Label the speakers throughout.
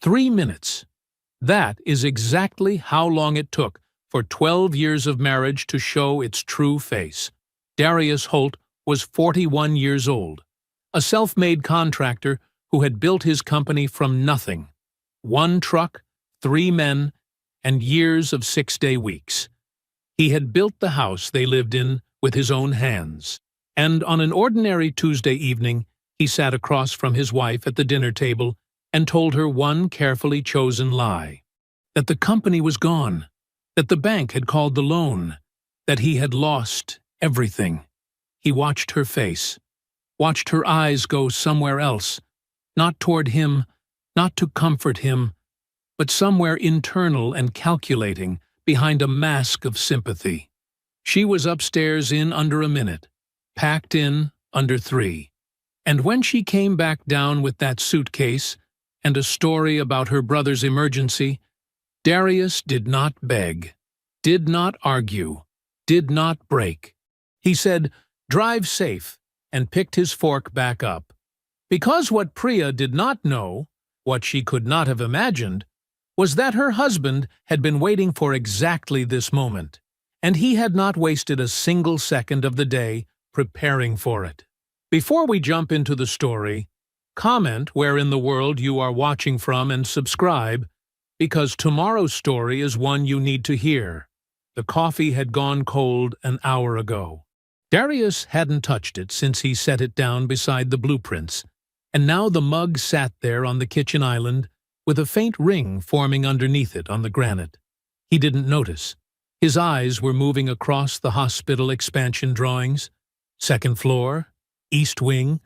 Speaker 1: 3 minutes. That is exactly how long it took for 12 years of marriage to show its true face. Darius Holt was 41 years old, a self-made contractor who had built his company from nothing. 1 truck, 3 men, and years of 6-day weeks. He had built the house they lived in with his own hands. And on an ordinary Tuesday evening, he sat across from his wife at the dinner table and told her one carefully chosen lie: that the company was gone, that the bank had called the loan, that he had lost everything. He watched her face, watched her eyes go somewhere else, not toward him, not to comfort him, but somewhere internal and calculating behind a mask of sympathy. She was upstairs in under a minute, packed in under 3. And when she came back down with that suitcase and a story about her brother's emergency, Darius did not beg, did not argue, did not break. He said, "Drive safe," and picked his fork back up. Because what Priya did not know, what she could not have imagined, was that her husband had been waiting for exactly this moment, and he had not wasted a single second of the day preparing for it. Before we jump into the story, comment where in the world you are watching from and subscribe, because tomorrow's story is one you need to hear. The coffee had gone cold an hour ago. Darius hadn't touched it since he set it down beside the blueprints, and now the mug sat there on the kitchen island with a faint ring forming underneath it on the granite. He didn't notice. His eyes were moving across the hospital expansion drawings, 2nd floor, east wing,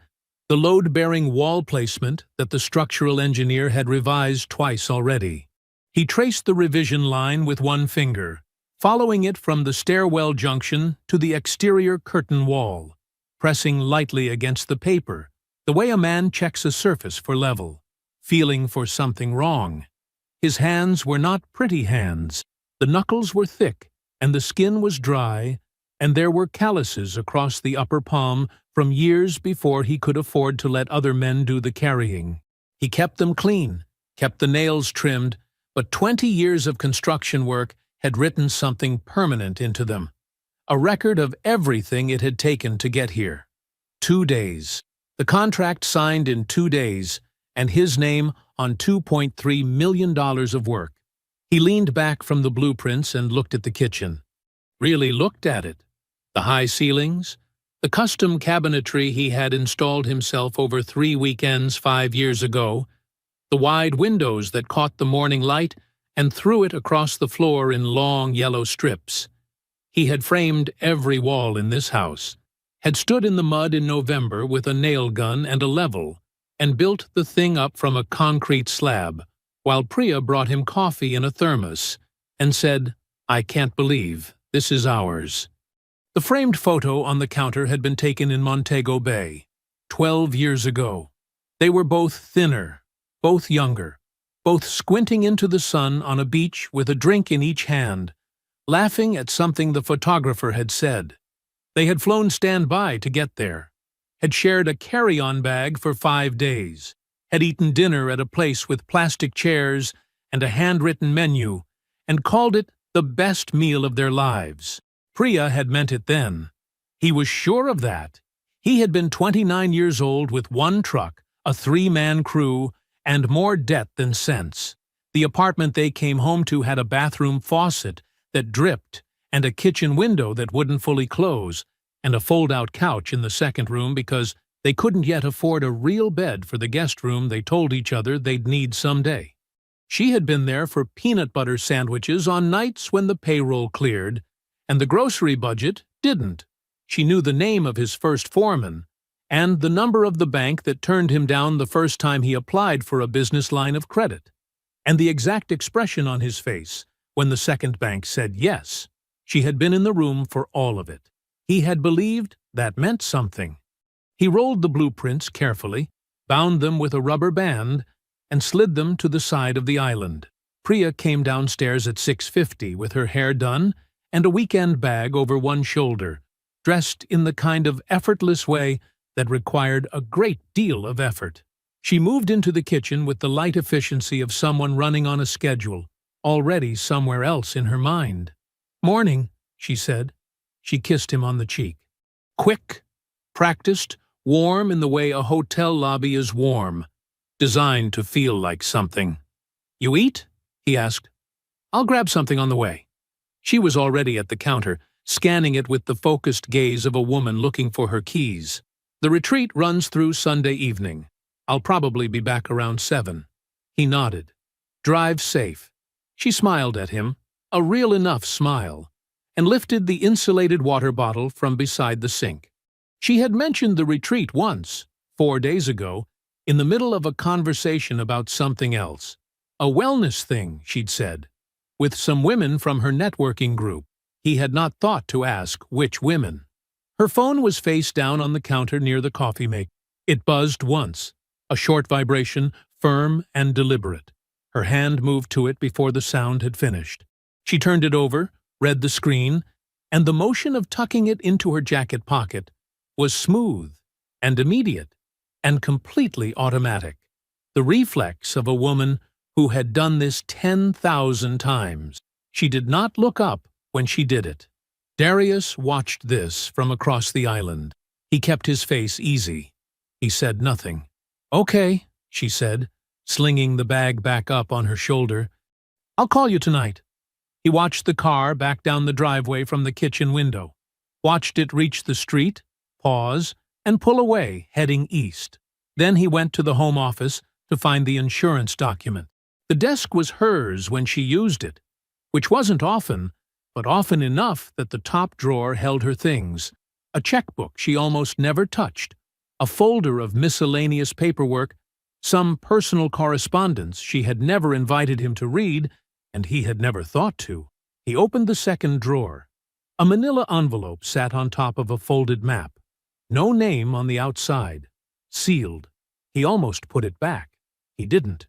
Speaker 1: the load-bearing wall placement that the structural engineer had revised twice already. He traced the revision line with one finger, following it from the stairwell junction to the exterior curtain wall, pressing lightly against the paper, the way a man checks a surface for level, feeling for something wrong. His hands were not pretty hands. The knuckles were thick, and the skin was dry, and there were calluses across the upper palm from years before he could afford to let other men do the carrying. He kept them clean, kept the nails trimmed, but 20 years of construction work had written something permanent into them, a record of everything it had taken to get here. 2 days. The contract signed in 2 days, and his name on $2.3 million of work. He leaned back from the blueprints and looked at the kitchen. Really looked at it. The high ceilings, the custom cabinetry he had installed himself over 3 weekends 5 years ago, the wide windows that caught the morning light and threw it across the floor in long yellow strips. He had framed every wall in this house, had stood in the mud in November with a nail gun and a level, and built the thing up from a concrete slab, while Priya brought him coffee in a thermos and said, "I can't believe this is ours." The framed photo on the counter had been taken in Montego Bay, 12 years ago. They were both thinner, both younger, both squinting into the sun on a beach with a drink in each hand, laughing at something the photographer had said. They had flown standby to get there, had shared a carry-on bag for 5 days, had eaten dinner at a place with plastic chairs and a handwritten menu, and called it the best meal of their lives. Priya had meant it then. He was sure of that. He had been 29 years old with 1 truck, a 3-man crew, and more debt than sense. The apartment they came home to had a bathroom faucet that dripped, and a kitchen window that wouldn't fully close, and a fold-out couch in the 2nd room because they couldn't yet afford a real bed for the guest room they told each other they'd need someday. She had been there for peanut butter sandwiches on nights when the payroll cleared, and the grocery budget didn't. She knew the name of his first foreman, and the number of the bank that turned him down the first time he applied for a business line of credit, and the exact expression on his face when the second bank said yes. She had been in the room for all of it. He had believed that meant something. He rolled the blueprints carefully, bound them with a rubber band, and slid them to the side of the island. Priya came downstairs at 6:50 with her hair done and a weekend bag over one shoulder, dressed in the kind of effortless way that required a great deal of effort. She moved into the kitchen with the light efficiency of someone running on a schedule, already somewhere else in her mind. "Morning," she said. She kissed him on the cheek. Quick, practiced, warm in the way a hotel lobby is warm, designed to feel like something. "You eat?" he asked. "I'll grab something on the way." She was already at the counter, scanning it with the focused gaze of a woman looking for her keys. "The retreat runs through Sunday evening. I'll probably be back around 7. He nodded. "Drive safe." She smiled at him, a real enough smile, and lifted the insulated water bottle from beside the sink. She had mentioned the retreat once, 4 days ago, in the middle of a conversation about something else. A wellness thing, she'd said, with some women from her networking group. He had not thought to ask which women. Her phone was face down on the counter near the coffee maker. It buzzed once, a short vibration, firm and deliberate. Her hand moved to it before the sound had finished. She turned it over, read the screen, and the motion of tucking it into her jacket pocket was smooth and immediate and completely automatic, the reflex of a woman who had done this 10,000 times. She did not look up when she did it. Darius watched this from across the island. He kept his face easy. He said nothing. "Okay," she said, slinging the bag back up on her shoulder. "I'll call you tonight." He watched the car back down the driveway from the kitchen window, watched it reach the street, pause, and pull away, heading east. Then he went to the home office to find the insurance document. The desk was hers when she used it, which wasn't often, but often enough that the top drawer held her things, a checkbook she almost never touched, a folder of miscellaneous paperwork, some personal correspondence she had never invited him to read, and he had never thought to. He opened the second drawer. A manila envelope sat on top of a folded map. No name on the outside. Sealed. He almost put it back. He didn't.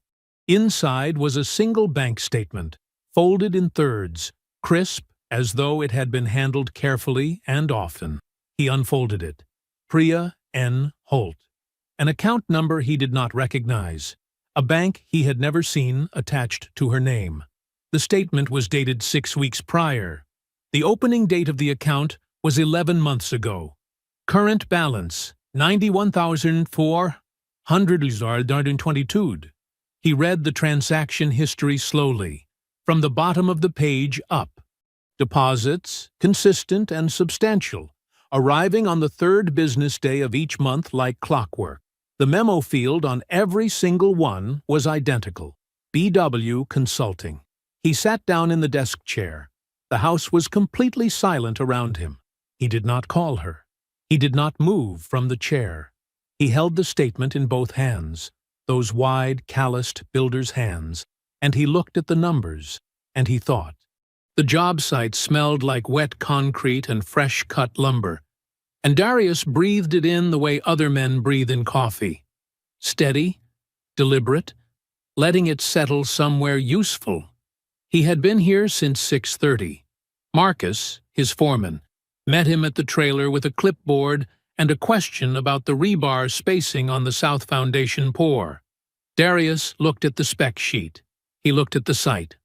Speaker 1: Inside was a single bank statement, folded in thirds, crisp as though it had been handled carefully and often. He unfolded it. Priya N. Holt. An account number he did not recognize. A bank he had never seen attached to her name. The statement was dated 6 weeks prior. The opening date of the account was 11 months ago. Current balance, 91,422. He read the transaction history slowly, from the bottom of the page up. Deposits, consistent and substantial, arriving on the 3rd business day of each month like clockwork. The memo field on every single one was identical. BW Consulting. He sat down in the desk chair. The house was completely silent around him. He did not call her. He did not move from the chair. He held the statement in both hands, those wide, calloused builder's hands, and he looked at the numbers, and he thought. The job site smelled like wet concrete and fresh-cut lumber, and Darius breathed it in the way other men breathe in coffee. Steady, deliberate, letting it settle somewhere useful. He had been here since 6:30. Marcus, his foreman, met him at the trailer with a clipboard and a question about the rebar spacing on the south foundation pour. Darius looked at the spec sheet. He looked at the site.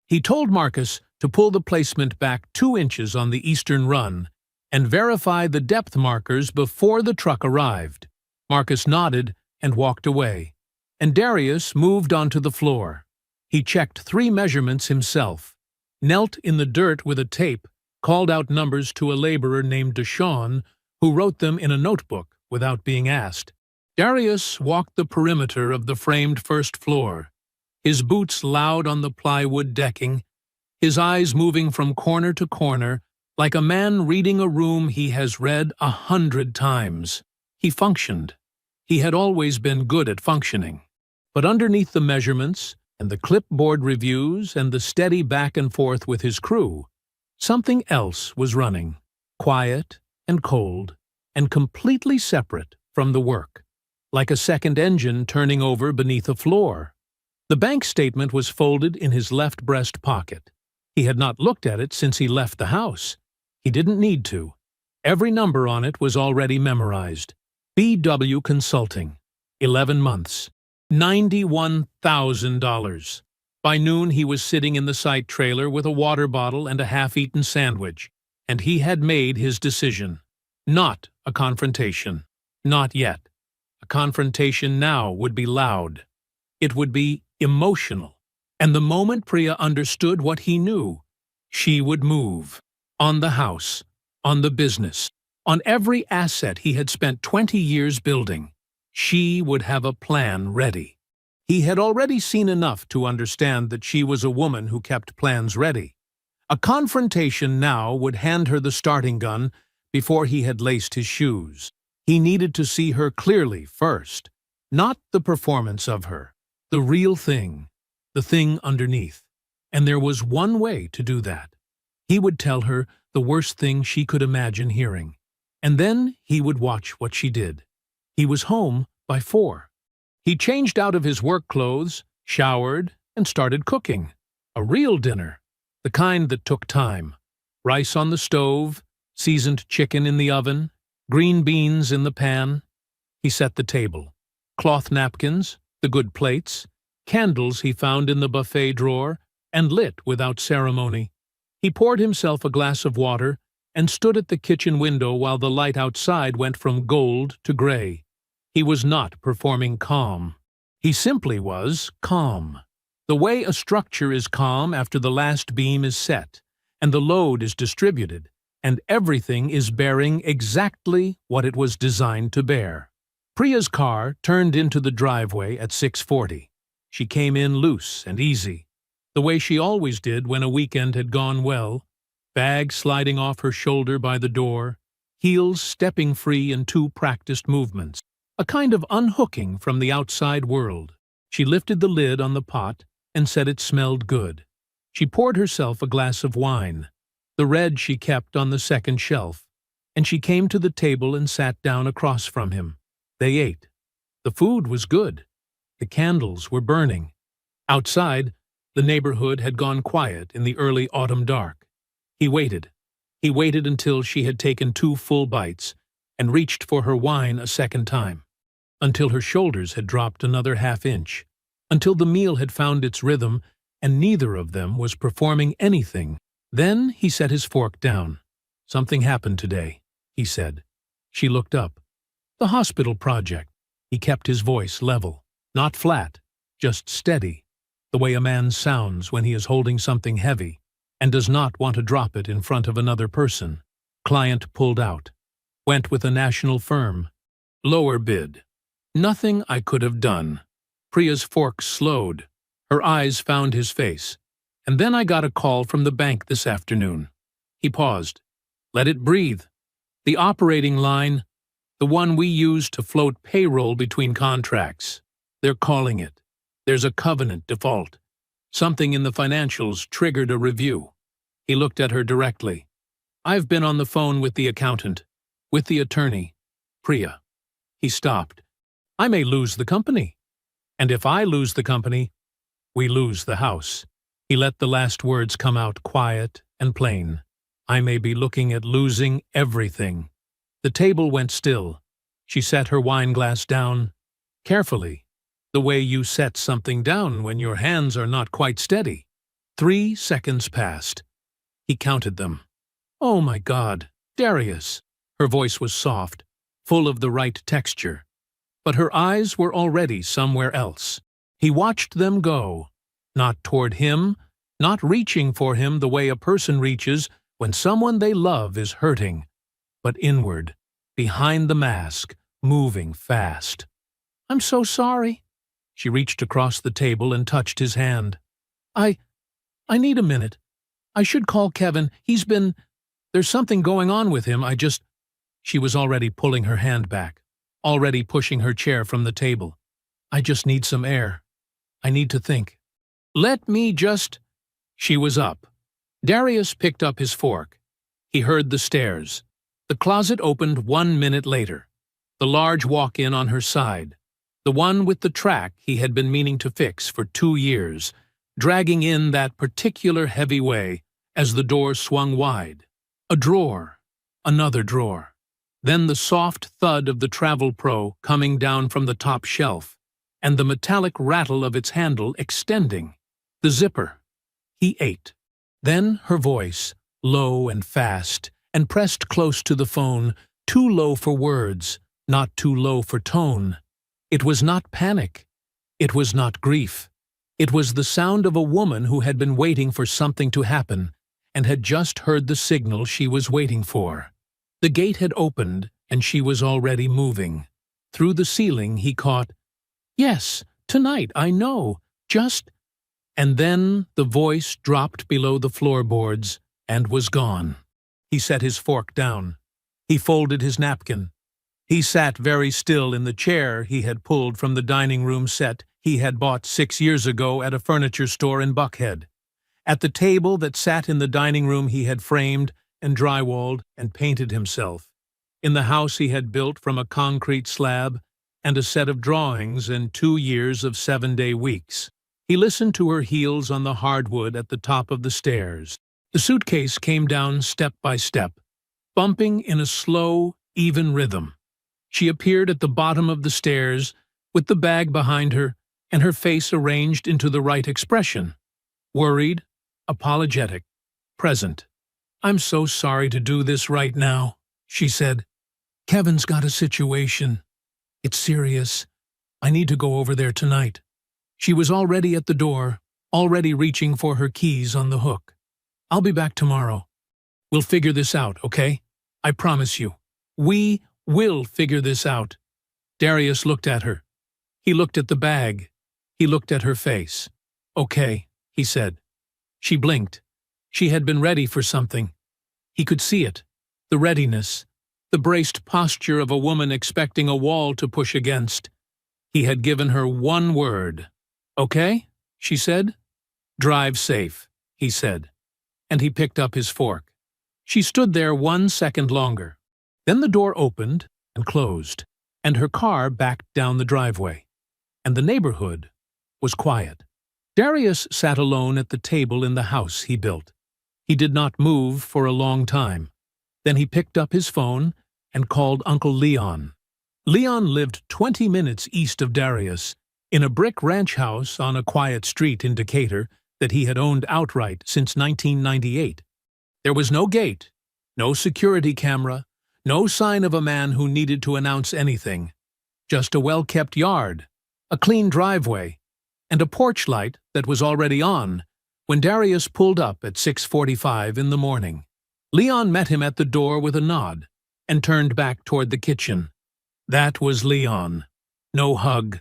Speaker 1: He told Marcus to pull the placement back 2 inches on the eastern run and verify the depth markers before the truck arrived. Marcus nodded and walked away, and Darius moved onto the floor. He checked 3 measurements himself, knelt in the dirt with a tape, called out numbers to a laborer named Deshawn, who wrote them in a notebook without being asked. Darius walked the perimeter of the framed first floor, his boots loud on the plywood decking, his eyes moving from corner to corner like a man reading a room he has read 100 times. He functioned. He had always been good at functioning. But underneath the measurements and the clipboard reviews and the steady back and forth with his crew, something else was running, quiet and cold and completely separate from the work, like a second engine turning over beneath a floor. The bank statement was folded in his left breast pocket. He had not looked at it since he left the house. He didn't need to. Every number on it was already memorized. BW Consulting. 11 months. $91,000. By noon, he was sitting in the site trailer with a water bottle and a half-eaten sandwich, and he had made his decision. Not a confrontation. Not yet. A confrontation now would be loud. It would be emotional. And the moment Priya understood what he knew, she would move. On the house, on the business, on every asset he had spent 20 years building. She would have a plan ready. He had already seen enough to understand that she was a woman who kept plans ready. A confrontation now would hand her the starting gun before he had laced his shoes. He needed to see her clearly first, not the performance of her, the real thing, the thing underneath. And there was one way to do that. He would tell her the worst thing she could imagine hearing, and then he would watch what she did. He was home by 4. He changed out of his work clothes, showered, and started cooking. A real dinner, the kind that took time. Rice on the stove, seasoned chicken in the oven, green beans in the pan. He set the table. Cloth napkins, the good plates, candles he found in the buffet drawer, and lit without ceremony. He poured himself a glass of water and stood at the kitchen window while the light outside went from gold to gray. He was not performing calm. He simply was calm. The way a structure is calm after the last beam is set, and the load is distributed, and everything is bearing exactly what it was designed to bear. Priya's car turned into the driveway at 6:40. She came in loose and easy, the way she always did when a weekend had gone well, bag sliding off her shoulder by the door, heels stepping free in 2 practiced movements, a kind of unhooking from the outside world. She lifted the lid on the pot and said it smelled good. She poured herself a glass of wine, the red she kept on the second shelf, and she came to the table and sat down across from him. They ate. The food was good. The candles were burning. Outside, the neighborhood had gone quiet in the early autumn dark. He waited. He waited until she had taken 2 full bites and reached for her wine a second time, until her shoulders had dropped another half-inch, until the meal had found its rhythm and neither of them was performing anything. Then he set his fork down. "Something happened today," he said. She looked up. "The hospital project." He kept his voice level, not flat, just steady, the way a man sounds when he is holding something heavy and does not want to drop it in front of another person. Client pulled out. Went with a national firm. Lower bid. Nothing I could have done. Priya's fork slowed. Her eyes found his face. And then I got a call from the bank this afternoon. He paused. Let it breathe. The operating line, the one we use to float payroll between contracts. They're calling it. There's a covenant default. Something in the financials triggered a review. He looked at her directly. I've been on the phone with the accountant, with the attorney, Priya. He stopped. I may lose the company. And if I lose the company, we lose the house. He let the last words come out quiet and plain. I may be looking at losing everything. The table went still. She set her wine glass down, carefully, the way you set something down when your hands are not quite steady. 3 seconds passed. He counted them. Oh my God, Darius. Her voice was soft, full of the right texture. But her eyes were already somewhere else. He watched them go, not toward him, not reaching for him the way a person reaches when someone they love is hurting, but inward, behind the mask, moving fast. I'm so sorry. She reached across the table and touched his hand. I need a minute. I should call Kevin. There's something going on with him. She was already pulling her hand back, already pushing her chair from the table. I just need some air. I need to think. Let me just... She was up. Darius picked up his fork. He heard the stairs. The closet opened 1 minute later. The large walk-in on her side. The one with the track he had been meaning to fix for 2 years, dragging in that particular heavy way as the door swung wide. A drawer. Another drawer. Then the soft thud of the Travel Pro coming down from the top shelf. and the metallic rattle of its handle extending. The zipper. He ate. Then her voice, low and fast, and pressed close to the phone, too low for words, not too low for tone. It was not panic. It was not grief. It was the sound of a woman who had been waiting for something to happen and had just heard the signal she was waiting for. The gate had opened, and she was already moving. Through the ceiling he caught, "Yes, tonight, I know, just—" And then the voice dropped below the floorboards and was gone. He set his fork down. He folded his napkin. He sat very still in the chair he had pulled from the dining room set he had bought 6 years ago at a furniture store in Buckhead. At the table that sat in the dining room he had framed and drywalled and painted himself. In the house he had built from a concrete slab and a set of drawings and 2 years of 7-day weeks. He listened to her heels on the hardwood at the top of the stairs. The suitcase came down step by step, bumping in a slow, even rhythm. She appeared at the bottom of the stairs, with the bag behind her, and her face arranged into the right expression. Worried, apologetic, present. "I'm so sorry to do this right now," she said. "Kevin's got a situation. It's serious. I need to go over there tonight." She was already at the door, already reaching for her keys on the hook. "I'll be back tomorrow. We'll figure this out, okay? I promise you. We will figure this out." Darius looked at her. He looked at the bag. He looked at her face. "Okay," he said. She blinked. She had been ready for something. He could see it. The readiness. The braced posture of a woman expecting a wall to push against. He had given her one word. "Okay," she said. "Drive safe," he said. And he picked up his fork. She stood there 1 second longer. Then the door opened and closed, and her car backed down the driveway. And the neighborhood was quiet. Darius sat alone at the table in the house he built. He did not move for a long time. Then he picked up his phone and called Uncle Leon. Leon lived 20 minutes east of Darius, in a brick ranch house on a quiet street in Decatur that he had owned outright since 1998. There was no gate, no security camera, no sign of a man who needed to announce anything. Just a well-kept yard, a clean driveway, and a porch light that was already on when Darius pulled up at 6:45 in the morning. Leon met him at the door with a nod and turned back toward the kitchen. That was Leon. No hug.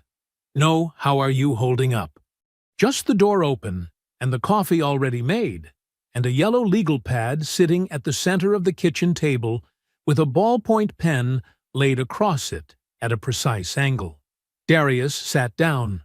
Speaker 1: No, "How are you holding up?" Just the door open, and the coffee already made, and a yellow legal pad sitting at the center of the kitchen table with a ballpoint pen laid across it at a precise angle. Darius sat down.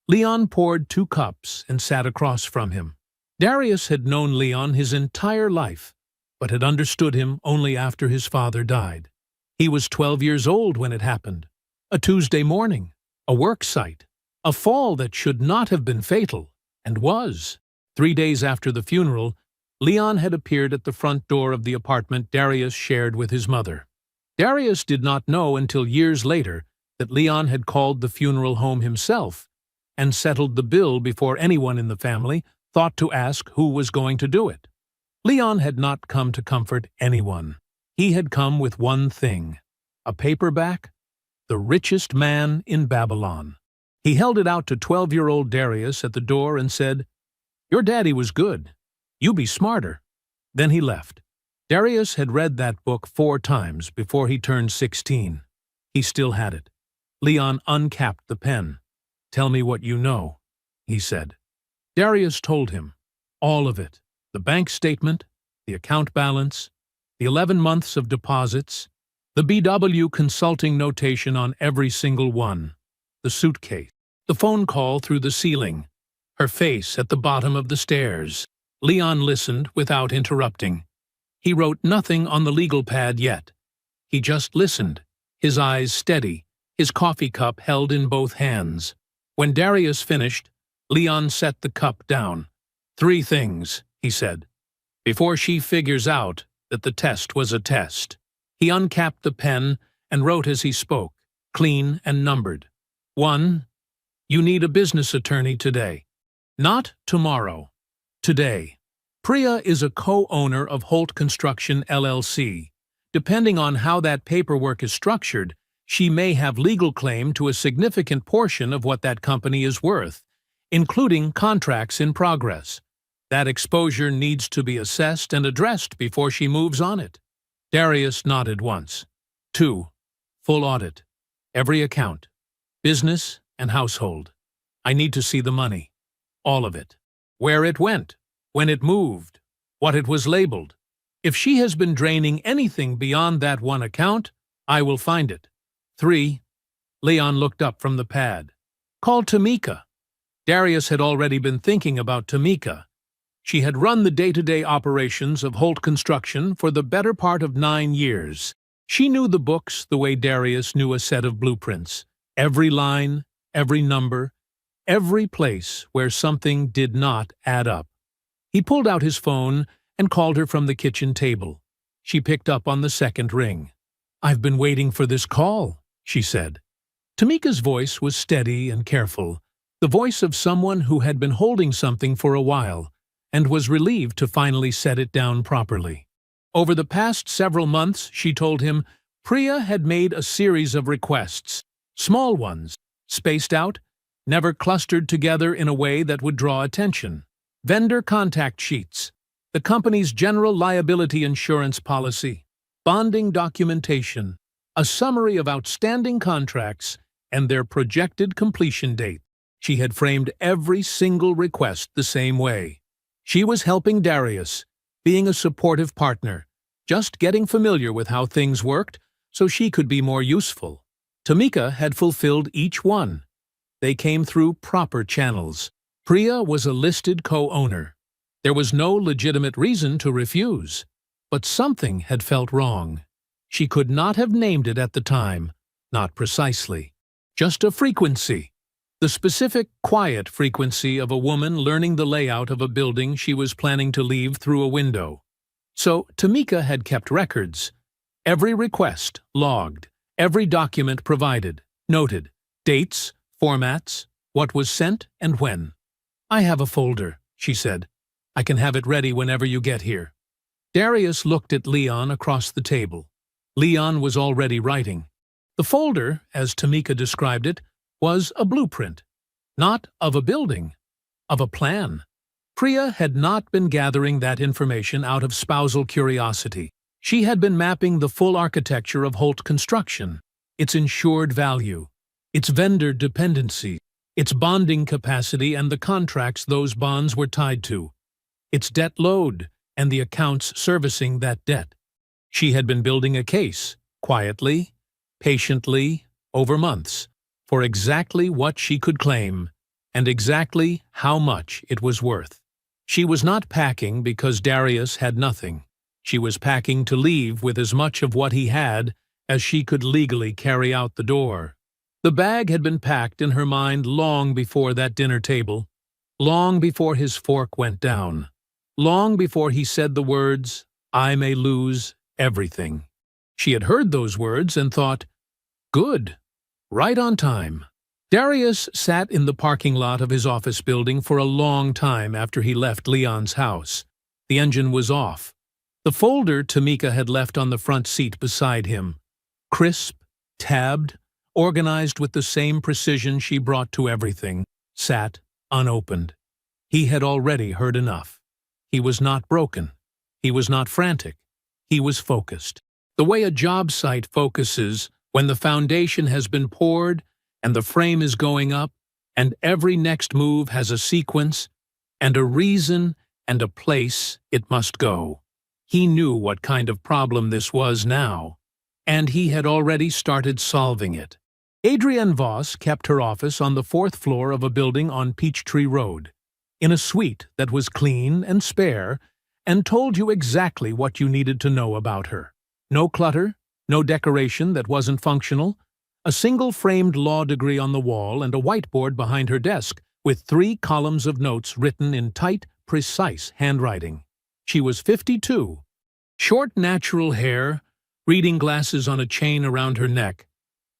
Speaker 1: Leon poured 2 cups and sat across from him. Darius had known Leon his entire life, but had understood him only after his father died. He was 12 years old when it happened. A Tuesday morning. A work site. A fall that should not have been fatal, and was. 3 days after the funeral, Leon had appeared at the front door of the apartment Darius shared with his mother. Darius did not know until years later that Leon had called the funeral home himself and settled the bill before anyone in the family thought to ask who was going to do it. Leon had not come to comfort anyone. He had come with one thing: a paperback, The Richest Man in Babylon. He held it out to 12-year-old Darius at the door and said, "Your daddy was good. You be smarter." Then he left. Darius had read that book 4 times before he turned 16. He still had it. Leon uncapped the pen. "Tell me what you know," he said. Darius told him. All of it. The bank statement, the account balance, the 11 months of deposits, the BW consulting notation on every single one, the suitcase, the phone call through the ceiling, her face at the bottom of the stairs. Leon listened without interrupting. He wrote nothing on the legal pad yet. He just listened, his eyes steady, his coffee cup held in both hands. When Darius finished, Leon set the cup down. "3 things," he said, "before she figures out that the test was a test." He uncapped the pen and wrote as he spoke, clean and numbered. 1. You need a business attorney today. Not tomorrow. Today. Priya is a co-owner of Holt Construction LLC. Depending on how that paperwork is structured, she may have legal claim to a significant portion of what that company is worth, including contracts in progress. That exposure needs to be assessed and addressed before she moves on it. Darius nodded once. 2. Full audit. Every account. Business and household. I need to see the money. All of it. Where it went. When it moved. What it was labeled. If she has been draining anything beyond that one account, I will find it. 3. Leon looked up from the pad. Call Tamika. Darius had already been thinking about Tamika. She had run the day-to-day operations of Holt Construction for the better part of 9 years. She knew the books the way Darius knew a set of blueprints. Every line, every number, every place where something did not add up. He pulled out his phone and called her from the kitchen table. She picked up on the second ring. I've been waiting for this call, she said. Tamika's voice was steady and careful, the voice of someone who had been holding something for a while and was relieved to finally set it down properly. Over the past several months, she told him, Priya had made a series of requests, small ones, spaced out, never clustered together in a way that would draw attention. Vendor contact sheets, the company's general liability insurance policy, bonding documentation, a summary of outstanding contracts, and their projected completion date. She had framed every single request the same way. She was helping Darius, being a supportive partner, just getting familiar with how things worked so she could be more useful. Tamika had fulfilled each one. They came through proper channels. Priya was a listed co-owner. There was no legitimate reason to refuse, but something had felt wrong. She could not have named it at the time, not precisely. Just a frequency. The specific, quiet frequency of a woman learning the layout of a building she was planning to leave through a window. So Tamika had kept records. Every request logged, every document provided, noted, dates, formats, what was sent and when. I have a folder, she said. I can have it ready whenever you get here. Darius looked at Leon across the table. Leon was already writing. The folder, as Tamika described it, was a blueprint. Not of a building, of a plan. Priya had not been gathering that information out of spousal curiosity. She had been mapping the full architecture of Holt Construction, its insured value, its vendor dependency, its bonding capacity and the contracts those bonds were tied to, its debt load and the accounts servicing that debt. She had been building a case, quietly, patiently, over months, for exactly what she could claim and exactly how much it was worth. She was not packing because Darius had nothing. She was packing to leave with as much of what he had as she could legally carry out the door. The bag had been packed in her mind long before that dinner table, long before his fork went down, long before he said the words, I may lose everything. She had heard those words and thought, good, right on time. Darius sat in the parking lot of his office building for a long time after he left Leon's house. The engine was off. The folder Tamika had left on the front seat beside him, crisp, tabbed, organized with the same precision she brought to everything, sat unopened. He had already heard enough. He was not broken. He was not frantic. He was focused. The way a job site focuses when the foundation has been poured and the frame is going up and every next move has a sequence and a reason and a place it must go. He knew what kind of problem this was now, and he had already started solving it. Adrienne Voss kept her office on the 4th floor of a building on Peachtree Road, in a suite that was clean and spare and told you exactly what you needed to know about her. No clutter, no decoration that wasn't functional, a single framed law degree on the wall and a whiteboard behind her desk with 3 columns of notes written in tight, precise handwriting. She was 52. Short natural hair, reading glasses on a chain around her neck,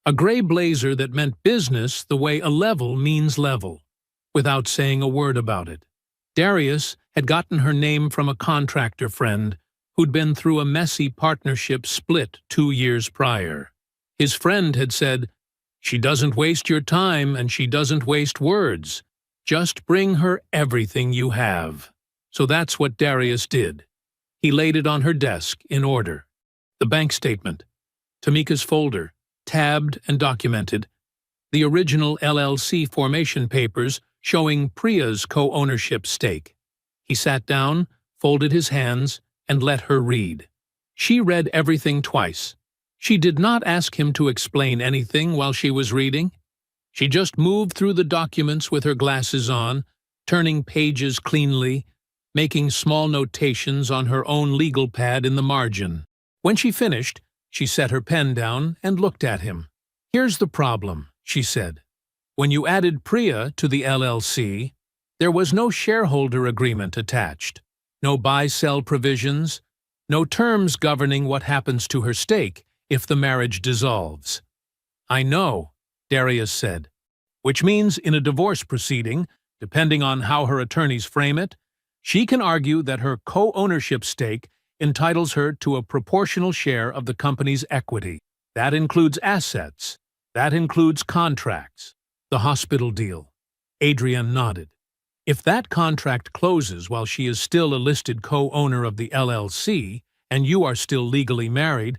Speaker 1: A gray blazer that meant business the way a level means level, without saying a word about it. Darius had gotten her name from a contractor friend who'd been through a messy partnership split 2 years prior. His friend had said, "She doesn't waste your time and she doesn't waste words. Just bring her everything you have." So that's what Darius did. He laid it on her desk in order. The bank statement, Tamika's folder, tabbed and documented, the original LLC formation papers showing Priya's co-ownership stake. He sat down, folded his hands, and let her read. She read everything twice. She did not ask him to explain anything while she was reading. She just moved through the documents with her glasses on, turning pages cleanly, making small notations on her own legal pad in the margin. When she finished, she set her pen down and looked at him. "Here's the problem," she said. "When you added Priya to the LLC, there was no shareholder agreement attached, no buy-sell provisions, no terms governing what happens to her stake if the marriage dissolves." "I know," Darius said, "which means in a divorce proceeding, depending on how her attorneys frame it, she can argue that her co-ownership stake entitles her to a proportional share of the company's equity. That includes assets. That includes contracts. The hospital deal." Adrian nodded. "If that contract closes while she is still a listed co-owner of the LLC, and you are still legally married,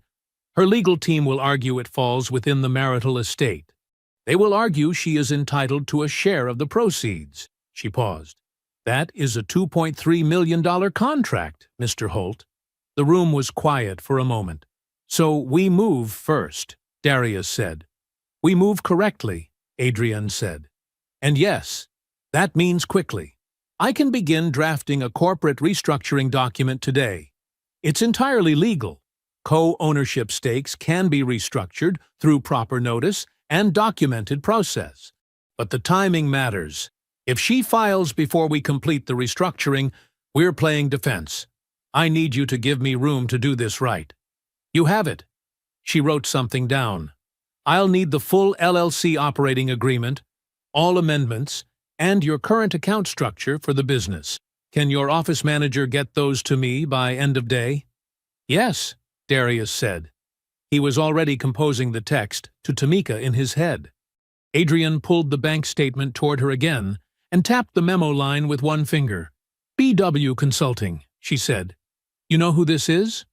Speaker 1: her legal team will argue it falls within the marital estate. They will argue she is entitled to a share of the proceeds." She paused. "That is a $2.3 million contract, Mr. Holt." The room was quiet for a moment. "So we move first," Darius said. "We move correctly," Adrian said. "And yes, that means quickly. I can begin drafting a corporate restructuring document today. It's entirely legal. Co-ownership stakes can be restructured through proper notice and documented process. But the timing matters. If she files before we complete the restructuring, we're playing defense. I need you to give me room to do this right." "You have it." She wrote something down. "I'll need the full LLC operating agreement, all amendments, and your current account structure for the business. Can your office manager get those to me by end of day?" "Yes," Darius said. He was already composing the text to Tamika in his head. Adrian pulled the bank statement toward her again and tapped the memo line with one finger. "BW Consulting," she said. "You know who this is?"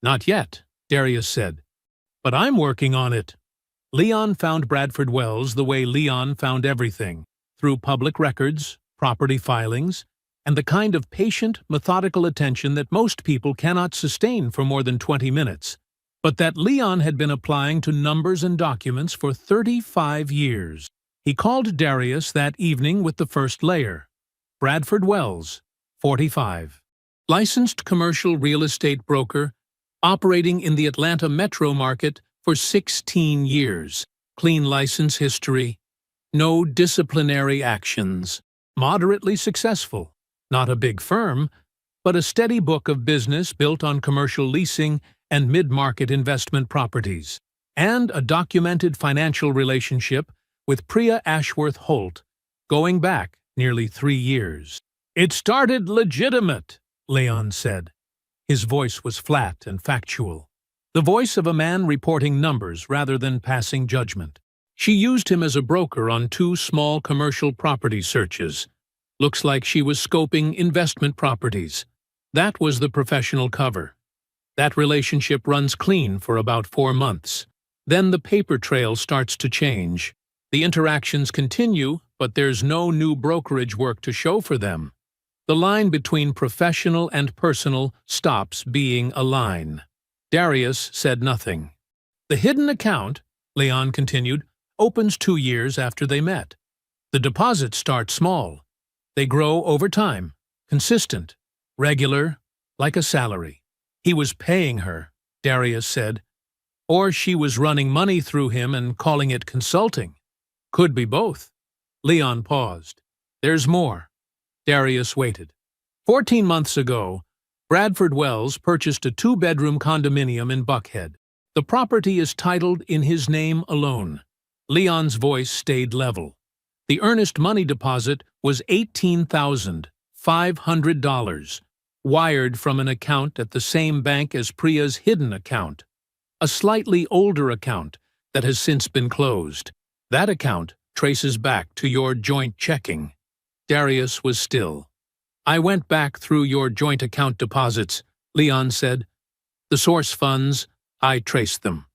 Speaker 1: "Not yet," Darius said. "But I'm working on it." Leon found Bradford Wells the way Leon found everything, through public records, property filings, and the kind of patient, methodical attention that most people cannot sustain for more than 20 minutes, but that Leon had been applying to numbers and documents for 35 years. He called Darius that evening with the first layer. Bradford Wells, 45. Licensed commercial real estate broker, operating in the Atlanta metro market for 16 years. Clean license history. No disciplinary actions. Moderately successful. Not a big firm, but a steady book of business built on commercial leasing and mid-market investment properties. And a documented financial relationship with Priya Ashworth Holt, going back nearly 3 years. "It started legitimate," Leon said. His voice was flat and factual. The voice of a man reporting numbers rather than passing judgment. "She used him as a broker on 2 small commercial property searches. Looks like she was scoping investment properties. That was the professional cover. That relationship runs clean for about 4 months. Then the paper trail starts to change. The interactions continue, but there's no new brokerage work to show for them. The line between professional and personal stops being a line." Darius said nothing. "The hidden account," Leon continued, "opens 2 years after they met. The deposits start small. They grow over time, consistent, regular, like a salary. He was paying her," Darius said. "Or she was running money through him and calling it consulting. Could be both." Leon paused. "There's more." Darius waited. 14 months ago, Bradford Wells purchased a 2-bedroom condominium in Buckhead. The property is titled in his name alone. Leon's voice stayed level. The earnest money deposit was $18,500, wired from an account at the same bank as Priya's hidden account, a slightly older account that has since been closed. That account traces back to your joint checking. Darius was still. I went back through your joint account deposits, Leon said. The source funds, I traced them.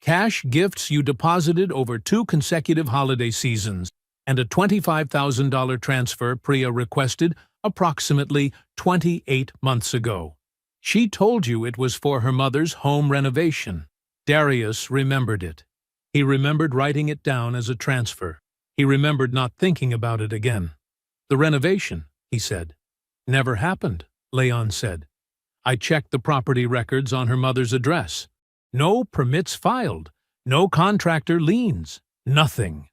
Speaker 1: Cash gifts you deposited over 2 consecutive holiday seasons, and a $25,000 transfer Priya requested approximately 28 months ago. She told you it was for her mother's home renovation. Darius remembered it. He remembered writing it down as a transfer. He remembered not thinking about it again. The renovation, he said. Never happened, Leon said. I checked the property records on her mother's address. No permits filed. No contractor liens. Nothing.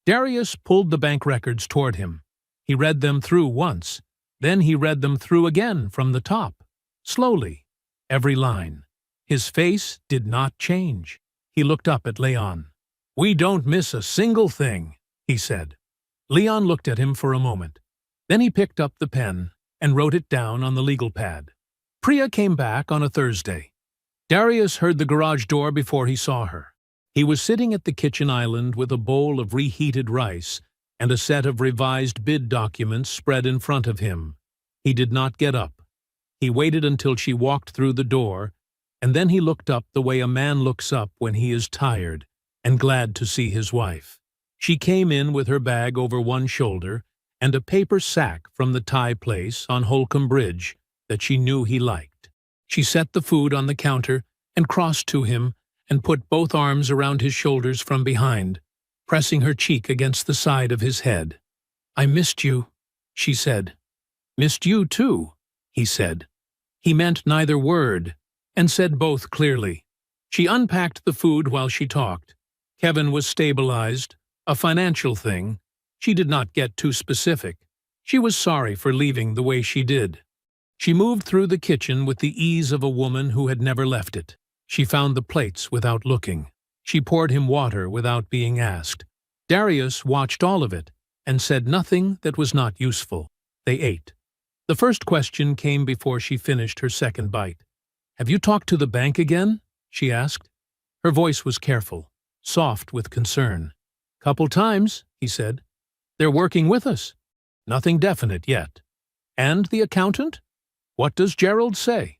Speaker 1: Darius pulled the bank records toward him. He read them through once. Then he read them through again from the top. Slowly. Every line. His face did not change. He looked up at Leon. We don't miss a single thing, he said. Leon looked at him for a moment. Then he picked up the pen and wrote it down on the legal pad. Priya came back on a Thursday. Darius heard the garage door before he saw her. He was sitting at the kitchen island with a bowl of reheated rice and a set of revised bid documents spread in front of him. He did not get up. He waited until she walked through the door, and then he looked up the way a man looks up when he is tired and glad to see his wife. She came in with her bag over one shoulder and a paper sack from the Thai place on Holcomb Bridge that she knew he liked. She set the food on the counter and crossed to him and put both arms around his shoulders from behind, pressing her cheek against the side of his head. I missed you, she said. Missed you too, he said. He meant neither word, and said both clearly. She unpacked the food while she talked. Kevin was stabilized, a financial thing. She did not get too specific. She was sorry for leaving the way she did. She moved through the kitchen with the ease of a woman who had never left it. She found the plates without looking. She poured him water without being asked. Darius watched all of it and said nothing that was not useful. They ate. The first question came before she finished her second bite. Have you talked to the bank again? She asked. Her voice was careful, soft with concern. Couple times, he said. They're working with us. Nothing definite yet. And the accountant? What does Gerald say?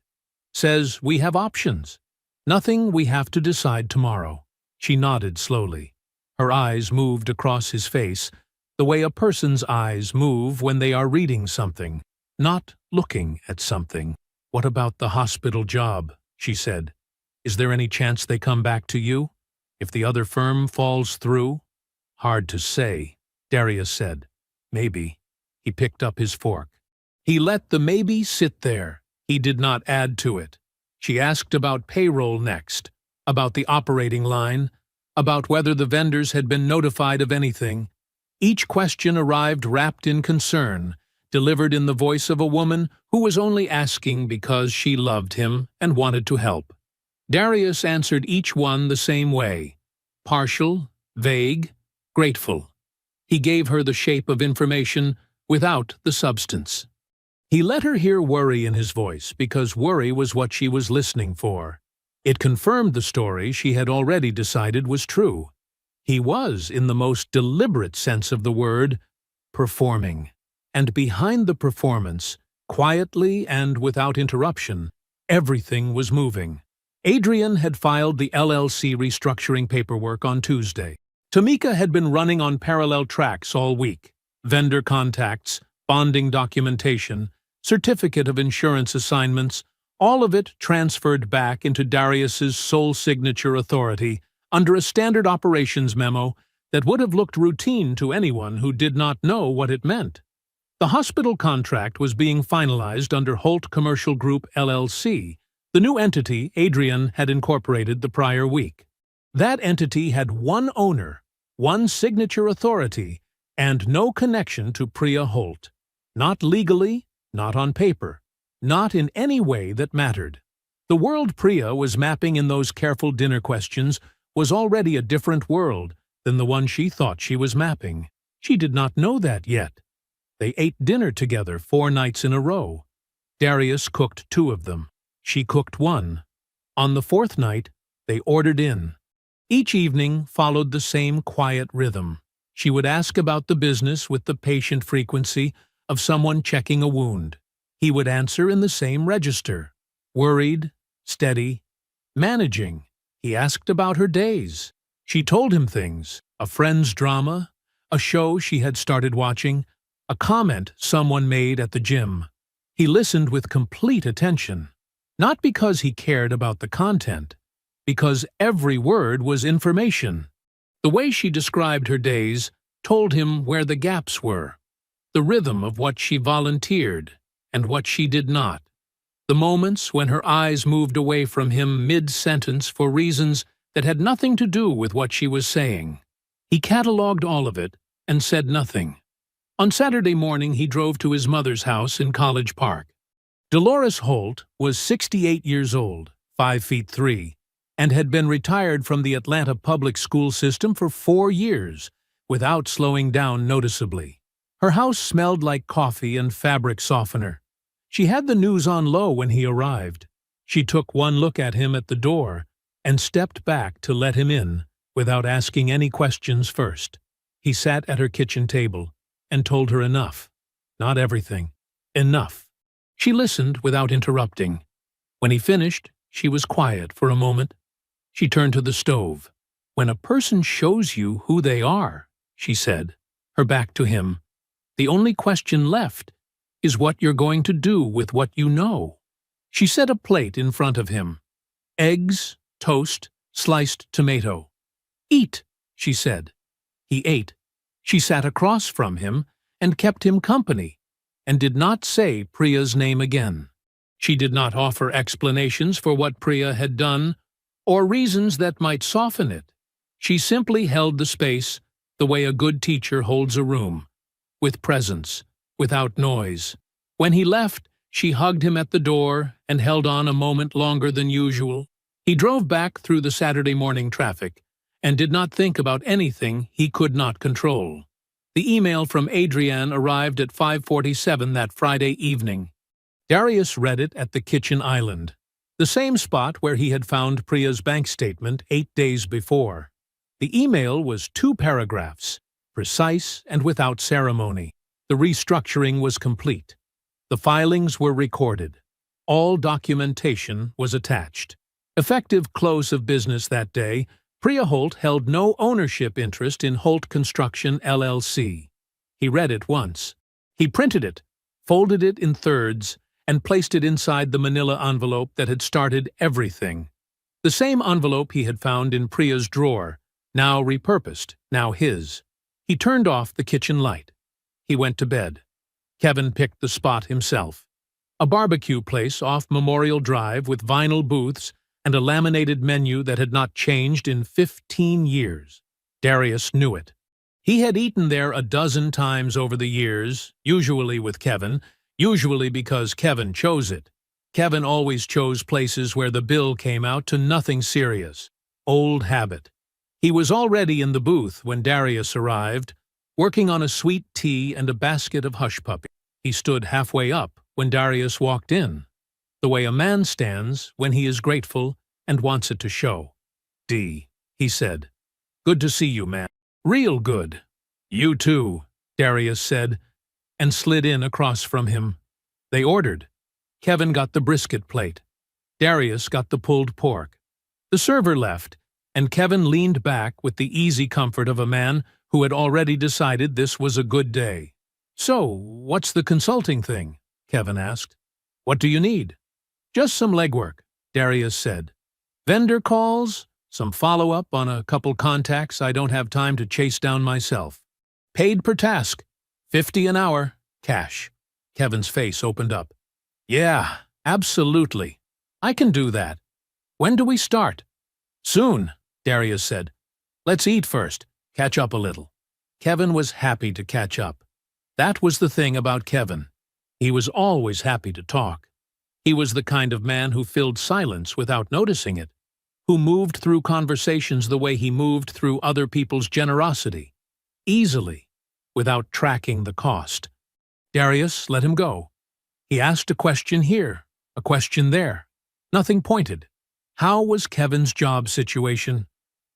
Speaker 1: Says we have options. Nothing we have to decide tomorrow. She nodded slowly. Her eyes moved across his face, the way a person's eyes move when they are reading something, not looking at something. What about the hospital job? She said. Is there any chance they come back to you? If the other firm falls through? Hard to say, Darius said. Maybe. He picked up his fork. He let the maybe sit there. He did not add to it. She asked about payroll next, about the operating line, about whether the vendors had been notified of anything. Each question arrived wrapped in concern, delivered in the voice of a woman who was only asking because she loved him and wanted to help. Darius answered each one the same way, partial, vague, grateful. He gave her the shape of information without the substance. He let her hear worry in his voice because worry was what she was listening for. It confirmed the story she had already decided was true. He was, in the most deliberate sense of the word, performing. And behind the performance, quietly and without interruption, everything was moving. Adrian had filed the LLC restructuring paperwork on Tuesday. Tamika had been running on parallel tracks all week. Vendor contacts, bonding documentation, certificate of insurance assignments, all of it transferred back into Darius's sole signature authority under a standard operations memo that would have looked routine to anyone who did not know what it meant. The hospital contract was being finalized under Holt Commercial Group LLC, the new entity Adrian had incorporated the prior week. That entity had one owner, one signature authority, and no connection to Priya Holt. Not legally, not on paper, not in any way that mattered. The world Priya was mapping in those careful dinner questions was already a different world than the one she thought she was mapping. She did not know that yet. They ate dinner together 4 nights in a row. Darius cooked 2 of them. She cooked 1. On the 4th night, they ordered in. Each evening followed the same quiet rhythm. She would ask about the business with the patient frequency of someone checking a wound. He would answer in the same register. Worried, steady, managing. He asked about her days. She told him things, a friend's drama, a show she had started watching, a comment someone made at the gym. He listened with complete attention, not because he cared about the content, because every word was information. The way she described her days told him where the gaps were, the rhythm of what she volunteered and what she did not, the moments when her eyes moved away from him mid-sentence for reasons that had nothing to do with what she was saying. He catalogued all of it and said nothing. On Saturday morning, he drove to his mother's house in College Park. Dolores Holt was 68 years old, 5 feet 3, and had been retired from the Atlanta public school system for 4 years, without slowing down noticeably. Her house smelled like coffee and fabric softener. She had the news on low when he arrived. She took one look at him at the door and stepped back to let him in without asking any questions first. He sat at her kitchen table and told her enough. Not everything. Enough. She listened without interrupting. When he finished, she was quiet for a moment. She turned to the stove. "When a person shows you who they are," she said, her back to him, "the only question left is what you're going to do with what you know." She set a plate in front of him. Eggs, toast, sliced tomato. "Eat," she said. He ate. She sat across from him and kept him company, and did not say Priya's name again. She did not offer explanations for what Priya had done, or reasons that might soften it. She simply held the space the way a good teacher holds a room, with presence, without noise. When he left, she hugged him at the door and held on a moment longer than usual. He drove back through the Saturday morning traffic and did not think about anything he could not control. The email from Adrienne arrived at 5:47 that Friday evening. Darius read it at the kitchen island, the same spot where he had found Priya's bank statement 8 days before. The email was 2 paragraphs, precise and without ceremony. The restructuring was complete. The filings were recorded. All documentation was attached. Effective close of business that day, Priya Holt held no ownership interest in Holt Construction, LLC. He read it once. He printed it, folded it in thirds, and placed it inside the manila envelope that had started everything. The same envelope he had found in Priya's drawer, now repurposed, now his. He turned off the kitchen light. He went to bed. Kevin picked the spot himself. A barbecue place off Memorial Drive with vinyl booths and a laminated menu that had not changed in 15 years. Darius knew it. He had eaten there a dozen times over the years, usually with Kevin, usually because Kevin chose it. Kevin always chose places where the bill came out to nothing serious. Old habit. He was already in the booth when Darius arrived, working on a sweet tea and a basket of hush puppy. He stood halfway up when Darius walked in, the way a man stands when he is grateful and wants it to show. "D," he said. "Good to see you, man." "Real good." "You too," Darius said, and slid in across from him. They ordered. Kevin got the brisket plate. Darius got the pulled pork. The server left, and Kevin leaned back with the easy comfort of a man who had already decided this was a good day. "So, what's the consulting thing?" Kevin asked. "What do you need?" "Just some legwork," Darius said. "Vendor calls, some follow-up on a couple contacts I don't have time to chase down myself. Paid per task, $50 an hour, cash." Kevin's face opened up. "Yeah, absolutely. I can do that. When do we start?" "Soon," Darius said. "Let's eat first, catch up a little." Kevin was happy to catch up. That was the thing about Kevin. He was always happy to talk. He was the kind of man who filled silence without noticing it, who moved through conversations the way he moved through other people's generosity, easily, without tracking the cost. Darius let him go. He asked a question here, a question there. Nothing pointed. How was Kevin's job situation?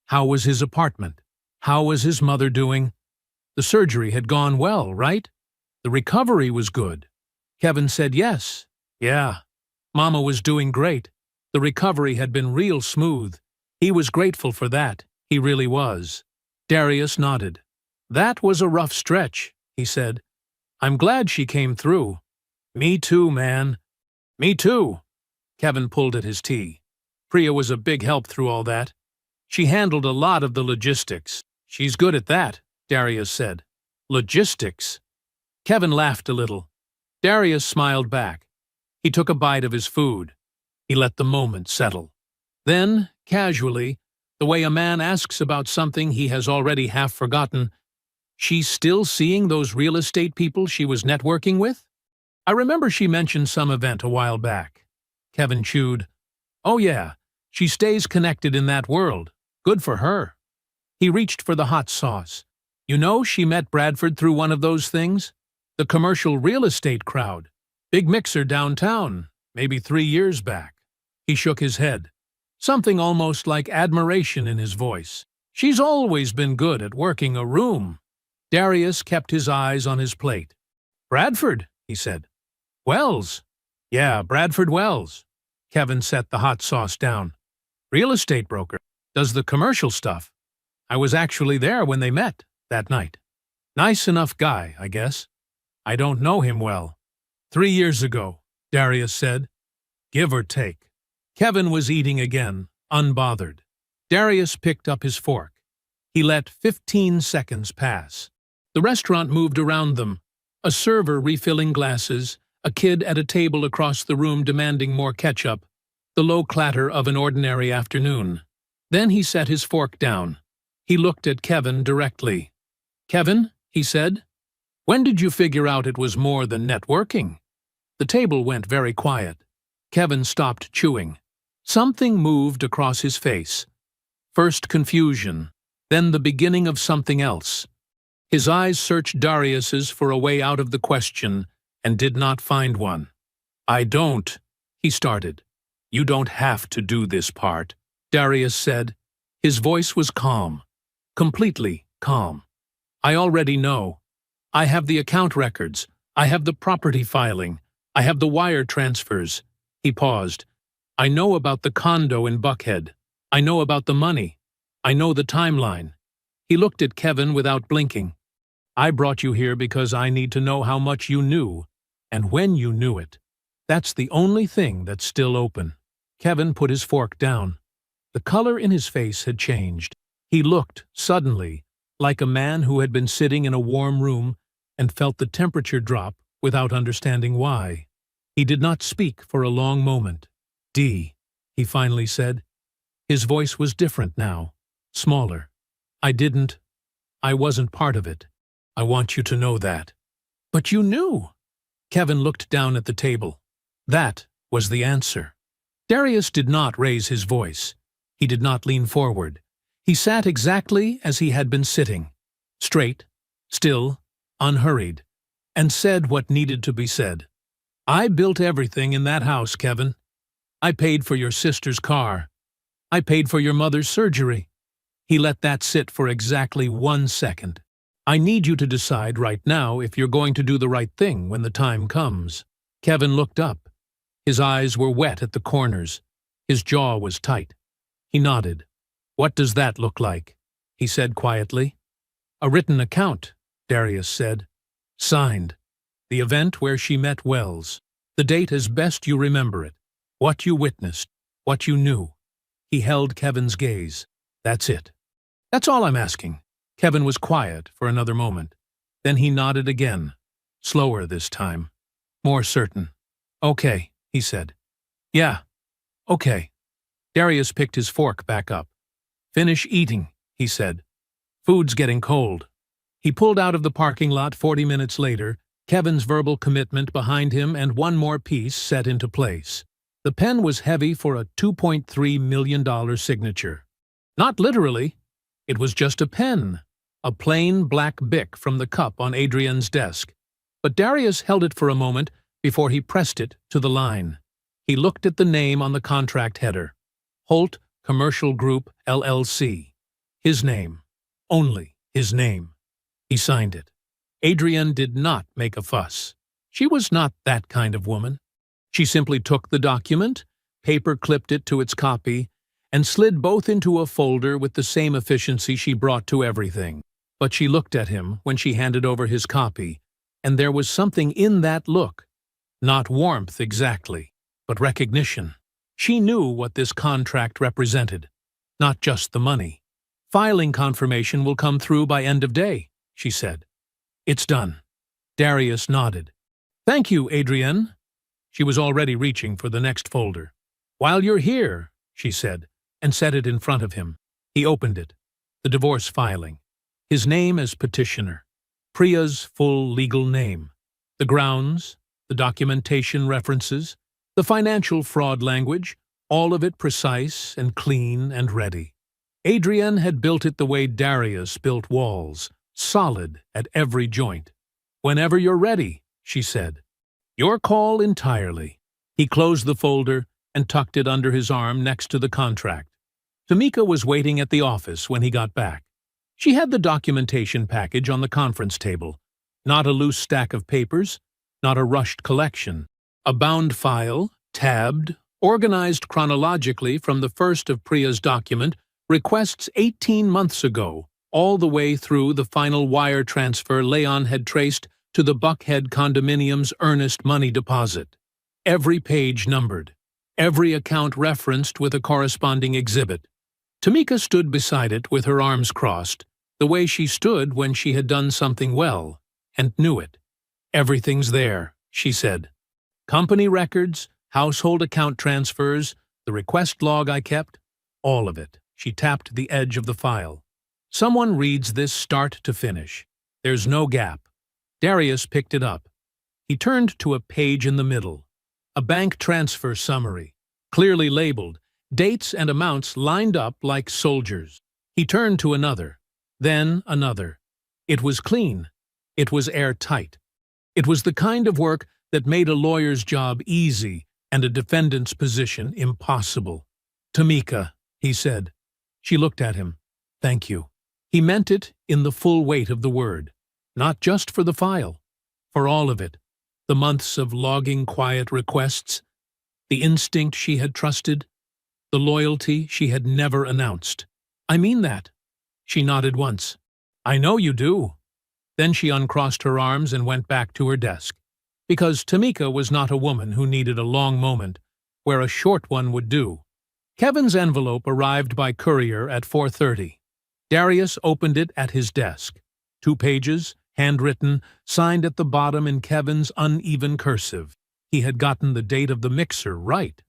Speaker 1: How was his apartment? How was his mother doing? The surgery had gone well, right? The recovery was good. Kevin said yes. Yeah. Mama was doing great. The recovery had been real smooth. He was grateful for that. He really was. Darius nodded. That was a rough stretch, he said. I'm glad she came through. Me too, man. Me too. Kevin pulled at his tea. Priya was a big help through all that. She handled a lot of the logistics. She's good at that, Darius said. Logistics? Kevin laughed a little. Darius smiled back. He took a bite of his food. He let the moment settle. Then, casually, the way a man asks about something he has already half forgotten, she's still seeing those real estate people she was networking with? I remember she mentioned some event a while back. Kevin chewed. Oh yeah, she stays connected in that world. Good for her. He reached for the hot sauce. You know, she met Bradford through one of those things? The commercial real estate crowd. Big mixer downtown, maybe 3 years back. He shook his head. Something almost like admiration in his voice. She's always been good at working a room. Darius kept his eyes on his plate. Bradford, he said. Wells. Yeah, Bradford Wells. Kevin set the hot sauce down. Real estate broker. Does the commercial stuff. I was actually there when they met, that night. Nice enough guy, I guess. I don't know him well. 3 years ago, Darius said. Give or take. Kevin was eating again, unbothered. Darius picked up his fork. He let 15 seconds pass. The restaurant moved around them. A server refilling glasses, a kid at a table across the room demanding more ketchup, the low clatter of an ordinary afternoon. Then he set his fork down. He looked at Kevin directly. Kevin, he said, when did you figure out it was more than networking? The table went very quiet. Kevin stopped chewing. Something moved across his face. First confusion, then the beginning of something else. His eyes searched Darius's for a way out of the question and did not find one. I don't, he started. You don't have to do this part, Darius said. His voice was calm, completely calm. I already know. I have the account records. I have the property filing. I have the wire transfers. He paused. I know about the condo in Buckhead. I know about the money. I know the timeline. He looked at Kevin without blinking. I brought you here because I need to know how much you knew, and when you knew it. That's the only thing that's still open. Kevin put his fork down. The color in his face had changed. He looked, suddenly, like a man who had been sitting in a warm room and felt the temperature drop without understanding why. He did not speak for a long moment. D, he finally said. His voice was different now, smaller. I wasn't part of it. I want you to know that. But you knew. Kevin looked down at the table. That was the answer. Darius did not raise his voice. He did not lean forward. He sat exactly as he had been sitting, straight, still, unhurried, and said what needed to be said. I built everything in that house, Kevin. I paid for your sister's car. I paid for your mother's surgery. He let that sit for exactly 1 second. I need you to decide right now if you're going to do the right thing when the time comes. Kevin looked up. His eyes were wet at the corners. His jaw was tight. He nodded. What does that look like? He said quietly. A written account, Darius said. Signed. The event where she met Wells. The date as best you remember it. What you witnessed. What you knew. He held Kevin's gaze. That's it. That's all I'm asking. Kevin was quiet for another moment. Then he nodded again. Slower this time. More certain. Okay, he said. Yeah. Okay. Darius picked his fork back up. Finish eating, he said. Food's getting cold. He pulled out of the parking lot 40 minutes later Kevin's verbal commitment behind him and one more piece set into place. The pen was heavy for a $2.3 million signature. Not literally. It was just a pen, a plain black Bic from the cup on Adrian's desk. But Darius held it for a moment before he pressed it to the line. He looked at the name on the contract header. Holt Commercial Group, LLC. His name. Only his name. He signed it. Adrian did not make a fuss. She was not that kind of woman. She simply took the document, paper-clipped it to its copy, and slid both into a folder with the same efficiency she brought to everything. But she looked at him when she handed over his copy, and there was something in that look. Not warmth exactly, but recognition. She knew what this contract represented, not just the money. "Filing confirmation will come through by end of day," she said. "It's done." Darius nodded. "Thank you, Adrienne." She was already reaching for the next folder. "While you're here," she said, and set it in front of him. He opened it. The divorce filing. His name as petitioner. Priya's full legal name. The grounds, the documentation references, the financial fraud language, all of it precise and clean and ready. Adrian had built it the way Darius built walls, solid at every joint. "Whenever you're ready," she said. "Your call entirely." He closed the folder and tucked it under his arm next to the contract. Tamika was waiting at the office when he got back. She had the documentation package on the conference table. Not a loose stack of papers, not a rushed collection. A bound file, tabbed, organized chronologically from the first of Priya's document, requests 18 months ago, all the way through the final wire transfer Leon had traced to the Buckhead condominium's earnest money deposit. Every page numbered. Every account referenced with a corresponding exhibit. Tamika stood beside it with her arms crossed, the way she stood when she had done something well, and knew it. "Everything's there," she said. "Company records, household account transfers, the request log I kept, all of it." She tapped the edge of the file. "Someone reads this start to finish. There's no gap." Darius picked it up. He turned to a page in the middle. A bank transfer summary, clearly labeled, dates and amounts lined up like soldiers. He turned to another, then another. It was clean. It was airtight. It was the kind of work that made a lawyer's job easy and a defendant's position impossible. "Tamika," he said. She looked at him. "Thank you." He meant it in the full weight of the word. Not just for the file. For all of it. The months of logging quiet requests. The instinct she had trusted. The loyalty she had never announced. "I mean that." She nodded once. "I know you do." Then she uncrossed her arms and went back to her desk. Because Tamika was not a woman who needed a long moment, where a short one would do. Kevin's envelope arrived by courier at 4:30. Darius opened it at his desk. 2 pages, handwritten, signed at the bottom in Kevin's uneven cursive. He had gotten the date of the mixer right.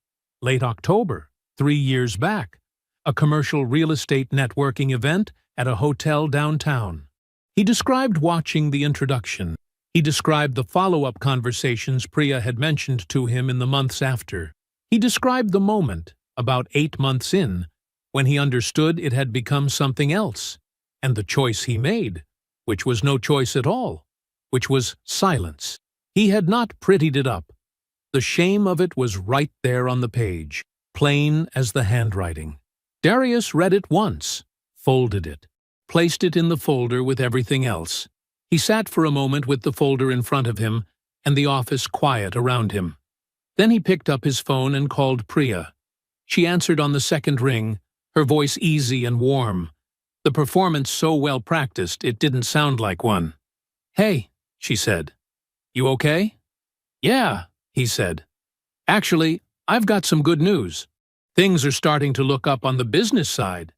Speaker 1: Late October, 3 years back. A commercial real estate networking event at a hotel downtown. He described watching the introduction. He described the follow-up conversations Priya had mentioned to him in the months after. He described the moment, about 8 months in, when he understood it had become something else, and the choice he made, which was no choice at all, which was silence. He had not prettied it up. The shame of it was right there on the page, plain as the handwriting. Darius read it once, folded it, placed it in the folder with everything else. He sat for a moment with the folder in front of him and the office quiet around him. Then he picked up his phone and called Priya. She answered on the second ring, her voice easy and warm. The performance so well practiced it didn't sound like one. "Hey," she said. "You okay?" "Yeah," he said. "Actually, I've got some good news. Things are starting to look up on the business side."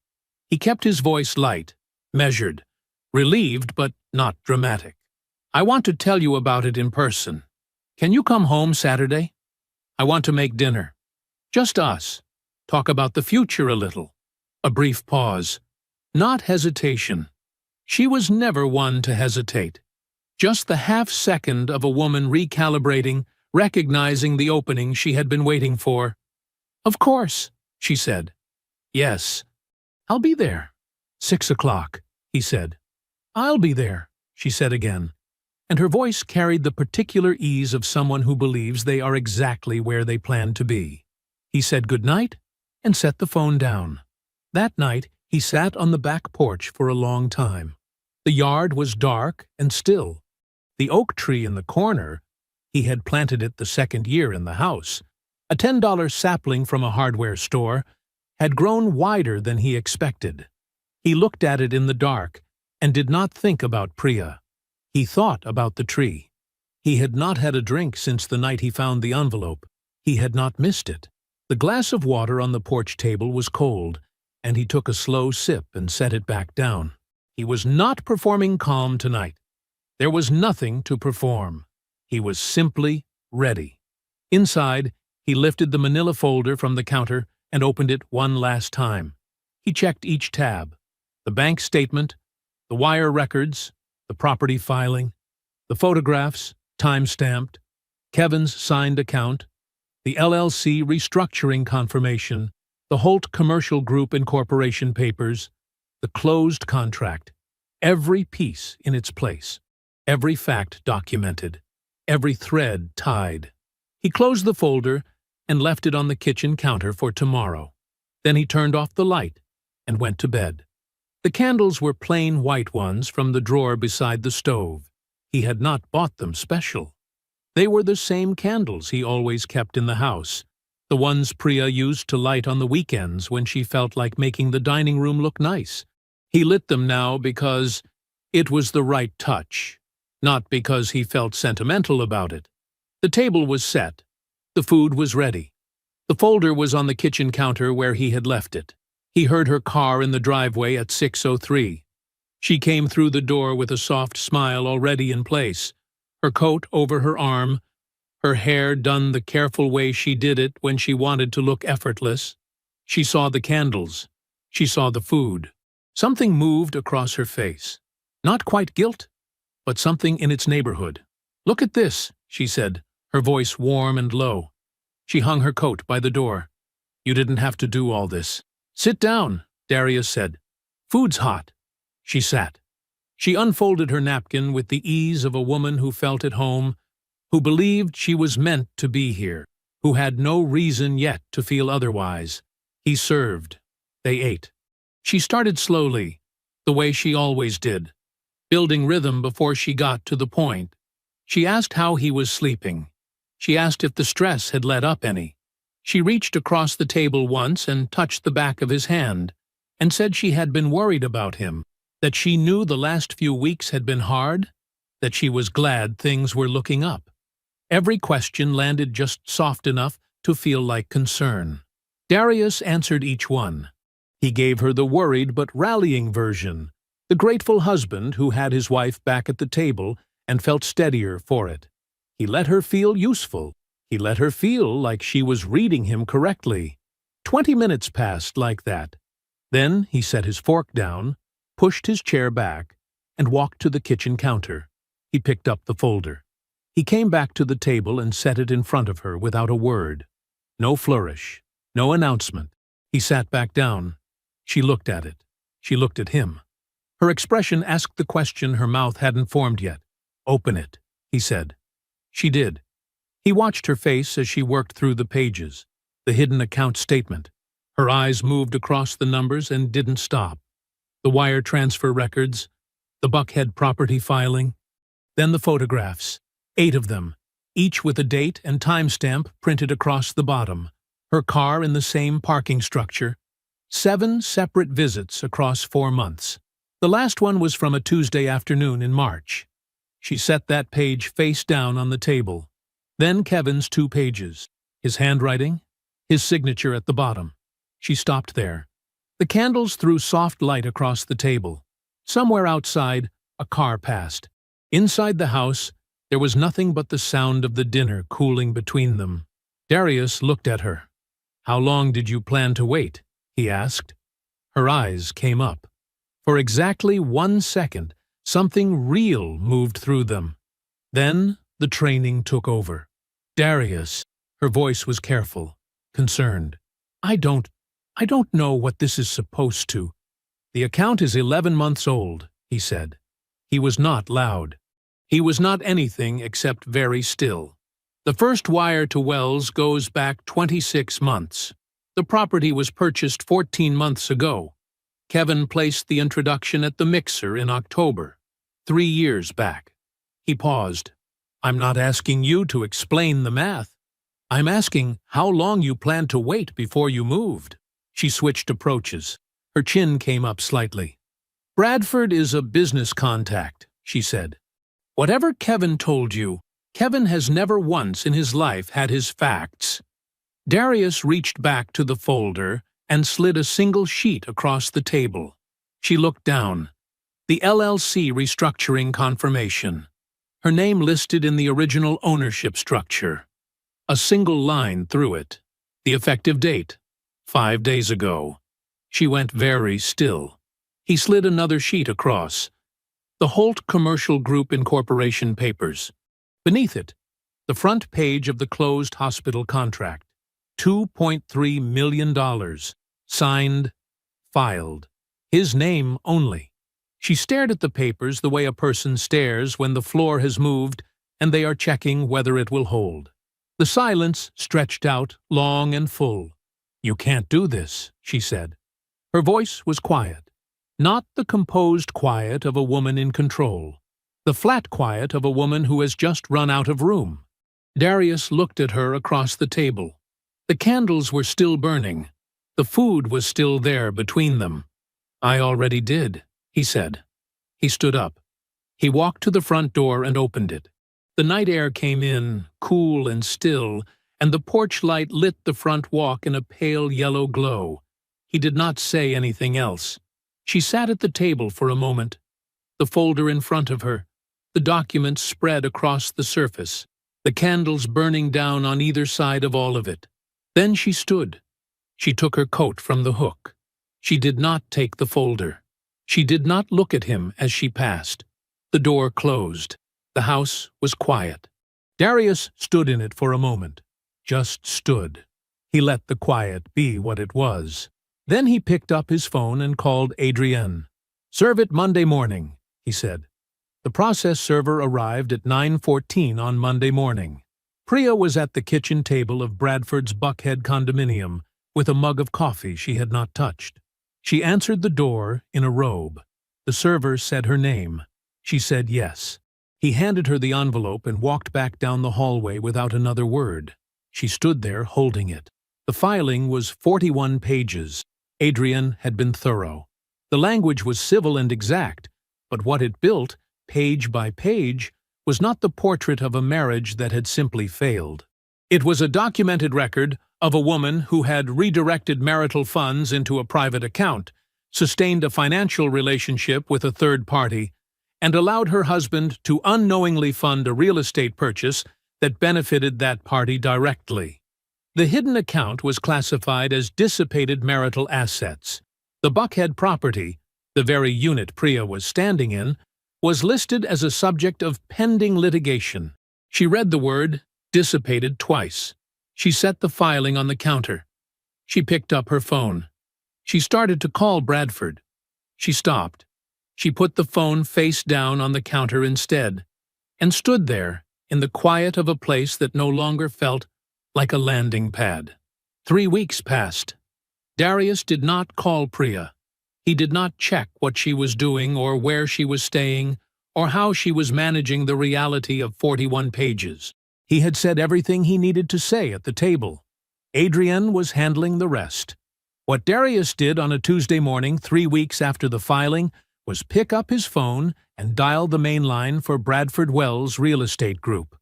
Speaker 1: He kept his voice light, measured, relieved but not dramatic. "I want to tell you about it in person. Can you come home Saturday? I want to make dinner. Just us. Talk about the future a little." A brief pause. Not hesitation. She was never one to hesitate. Just the half-second of a woman recalibrating, recognizing the opening she had been waiting for. "Of course," she said. "Yes. I'll be there." 6 o'clock, he said. "I'll be there," she said again, and her voice carried the particular ease of someone who believes they are exactly where they plan to be. He said good night and set the phone down. That night, he sat on the back porch for a long time. The yard was dark and still. The oak tree in the corner, he had planted it the second year in the house, a $10 sapling from a hardware store, had grown wider than he expected. He looked at it in the dark and did not think about Priya. He thought about the tree. He had not had a drink since the night he found the envelope. He had not missed it. The glass of water on the porch table was cold, and he took a slow sip and set it back down. He was not performing calm tonight. There was nothing to perform. He was simply ready. Inside, he lifted the manila folder from the counter and opened it one last time. He checked each tab: the bank statement, the wire records, the property filing, the photographs, time-stamped, Kevin's signed account, the LLC restructuring confirmation, the Holt Commercial Group Incorporation papers, the closed contract, every piece in its place, every fact documented, every thread tied. He closed the folder and left it on the kitchen counter for tomorrow. Then he turned off the light and went to bed. The candles were plain white ones from the drawer beside the stove. He had not bought them special. They were the same candles he always kept in the house, the ones Priya used to light on the weekends when she felt like making the dining room look nice. He lit them now because it was the right touch, not because he felt sentimental about it. The table was set. The food was ready. The folder was on the kitchen counter where he had left it. He heard her car in the driveway at 6:03. She came through the door with a soft smile already in place, her coat over her arm, her hair done the careful way she did it when she wanted to look effortless. She saw the candles. She saw the food. Something moved across her face. Not quite guilt, but something in its neighborhood. "Look at this," she said, her voice warm and low. She hung her coat by the door. "You didn't have to do all this." "Sit down," Darius said. "Food's hot." She sat. She unfolded her napkin with the ease of a woman who felt at home, who believed she was meant to be here, who had no reason yet to feel otherwise. He served. They ate. She started slowly, the way she always did, building rhythm before she got to the point. She asked how he was sleeping. She asked if the stress had let up any. She reached across the table once and touched the back of his hand, and said she had been worried about him, that she knew the last few weeks had been hard, that she was glad things were looking up. Every question landed just soft enough to feel like concern. Darius answered each one. He gave her the worried but rallying version, the grateful husband who had his wife back at the table and felt steadier for it. He let her feel useful. He let her feel like she was reading him correctly. 20 minutes passed like that. Then he set his fork down, pushed his chair back, and walked to the kitchen counter. He picked up the folder. He came back to the table and set it in front of her without a word. No flourish, no announcement. He sat back down. She looked at it. She looked at him. Her expression asked the question her mouth hadn't formed yet. "Open it," he said. She did. He watched her face as she worked through the pages, the hidden account statement. Her eyes moved across the numbers and didn't stop. The wire transfer records, the Buckhead property filing, then the photographs, 8 of them, each with a date and timestamp printed across the bottom, her car in the same parking structure, 7 separate visits across 4 months. The last one was from a Tuesday afternoon in March. She set that page face down on the table. Then Kevin's 2 pages, his handwriting, his signature at the bottom. She stopped there. The candles threw soft light across the table. Somewhere outside, a car passed. Inside the house, there was nothing but the sound of the dinner cooling between them. Darius looked at her. "How long did you plan to wait?" he asked. Her eyes came up. For exactly 1 second, Something real moved through them. Then the training took over. Darius, her voice was careful, concerned. I don't know what this is supposed to. The account is 11 months old, he said. He was not loud. He was not anything except very still. The first wire to Wells goes back 26 months. The property was purchased 14 months ago. Kevin placed the introduction at the mixer in October, 3 years back. He paused. I'm not asking you to explain the math. I'm asking how long you planned to wait before you moved. She switched approaches. Her chin came up slightly. Bradford is a business contact, she said. Whatever Kevin told you, Kevin has never once in his life had his facts. Darius reached back to the folder and slid a single sheet across the table. She looked down. The LLC restructuring confirmation. Her name listed in the original ownership structure. A single line through it. The effective date, 5 days ago. She went very still. He slid another sheet across. The Holt Commercial Group Incorporation papers. Beneath it, the front page of the closed hospital contract. $2.3 million. Signed, filed. His name only. She stared at the papers the way a person stares when the floor has moved and they are checking whether it will hold. The silence stretched out long and full. You can't do this, she said. Her voice was quiet. Not the composed quiet of a woman in control. The flat quiet of a woman who has just run out of room. Darius looked at her across the table. The candles were still burning. The food was still there between them. I already did, he said. He stood up. He walked to the front door and opened it. The night air came in, cool and still, and the porch light lit the front walk in a pale yellow glow. He did not say anything else. She sat at the table for a moment. The folder in front of her, the documents spread across the surface, the candles burning down on either side of all of it. Then she stood. She took her coat from the hook. She did not take the folder. She did not look at him as she passed. The door closed. The house was quiet. Darius stood in it for a moment. Just stood. He let the quiet be what it was. Then he picked up his phone and called Adrienne. Serve it Monday morning, he said. The process server arrived at 9:14 on Monday morning. Priya was at the kitchen table of Bradford's Buckhead condominium with a mug of coffee she had not touched. She answered the door in a robe. The server said her name. She said yes. He handed her the envelope and walked back down the hallway without another word. She stood there holding it. The filing was 41 pages. Adrienne had been thorough. The language was civil and exact, but what it built, page by page, was not the portrait of a marriage that had simply failed. It was a documented record of a woman who had redirected marital funds into a private account, sustained a financial relationship with a third party, and allowed her husband to unknowingly fund a real estate purchase that benefited that party directly. The hidden account was classified as dissipated marital assets. The Buckhead property, the very unit Priya was standing in, was listed as a subject of pending litigation. She read the word dissipated twice. She set the filing on the counter. She picked up her phone. She started to call Bradford. She stopped. She put the phone face down on the counter instead, and stood there in the quiet of a place that no longer felt like a landing pad. 3 weeks passed. Darius did not call Priya. He did not check what she was doing or where she was staying or how she was managing the reality of 41 pages. He had said everything he needed to say at the table. Adrienne was handling the rest. What Darius did on a Tuesday morning 3 weeks after the filing was pick up his phone and dial the main line for Bradford Wells Real Estate Group.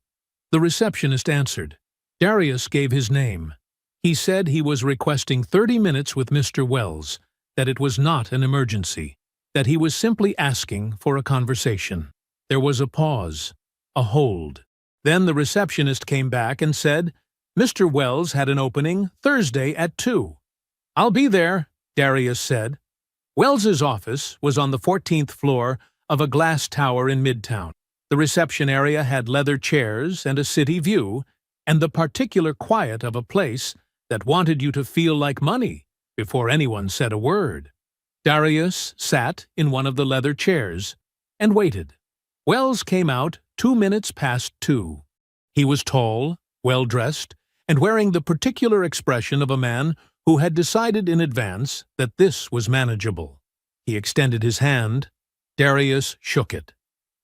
Speaker 1: The receptionist answered. Darius gave his name. He said he was requesting 30 minutes with Mr. Wells, that it was not an emergency, that he was simply asking for a conversation. There was a pause, a hold. Then the receptionist came back and said, Mr. Wells had an opening Thursday at 2. I'll be there, Darius said. Wells's office was on the 14th floor of a glass tower in Midtown. The reception area had leather chairs and a city view, and the particular quiet of a place that wanted you to feel like money before anyone said a word. Darius sat in one of the leather chairs and waited. Wells came out 2 minutes past 2. He was tall, well-dressed, and wearing the particular expression of a man who had decided in advance that this was manageable. He extended his hand. Darius shook it.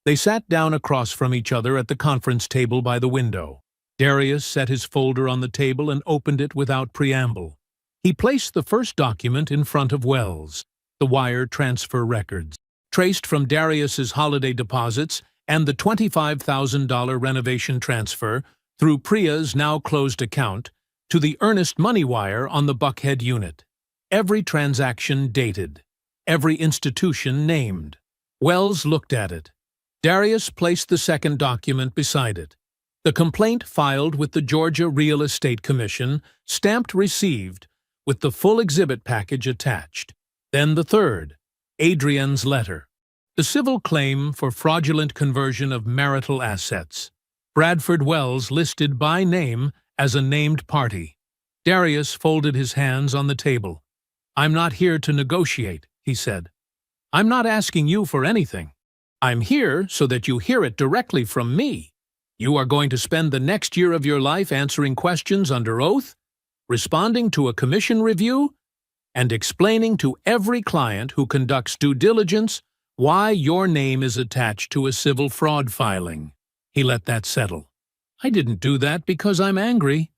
Speaker 1: They sat down across from each other at the conference table by the window. Darius set his folder on the table and opened it without preamble. He placed the first document in front of Wells, the wire transfer records, traced from Darius's holiday deposits and the $25,000 renovation transfer through Priya's now-closed account to the earnest money wire on the Buckhead unit. Every transaction dated, every institution named. Wells looked at it. Darius placed the second document beside it. The complaint filed with the Georgia Real Estate Commission, stamped received, with the full exhibit package attached. Then the third, Adrian's letter. The civil claim for fraudulent conversion of marital assets. Bradford Wells listed by name as a named party. Darius folded his hands on the table. "I'm not here to negotiate," he said. "I'm not asking you for anything. I'm here so that you hear it directly from me. You are going to spend the next year of your life answering questions under oath, responding to a commission review, and explaining to every client who conducts due diligence why your name is attached to a civil fraud filing." He let that settle. "I didn't do that because I'm angry.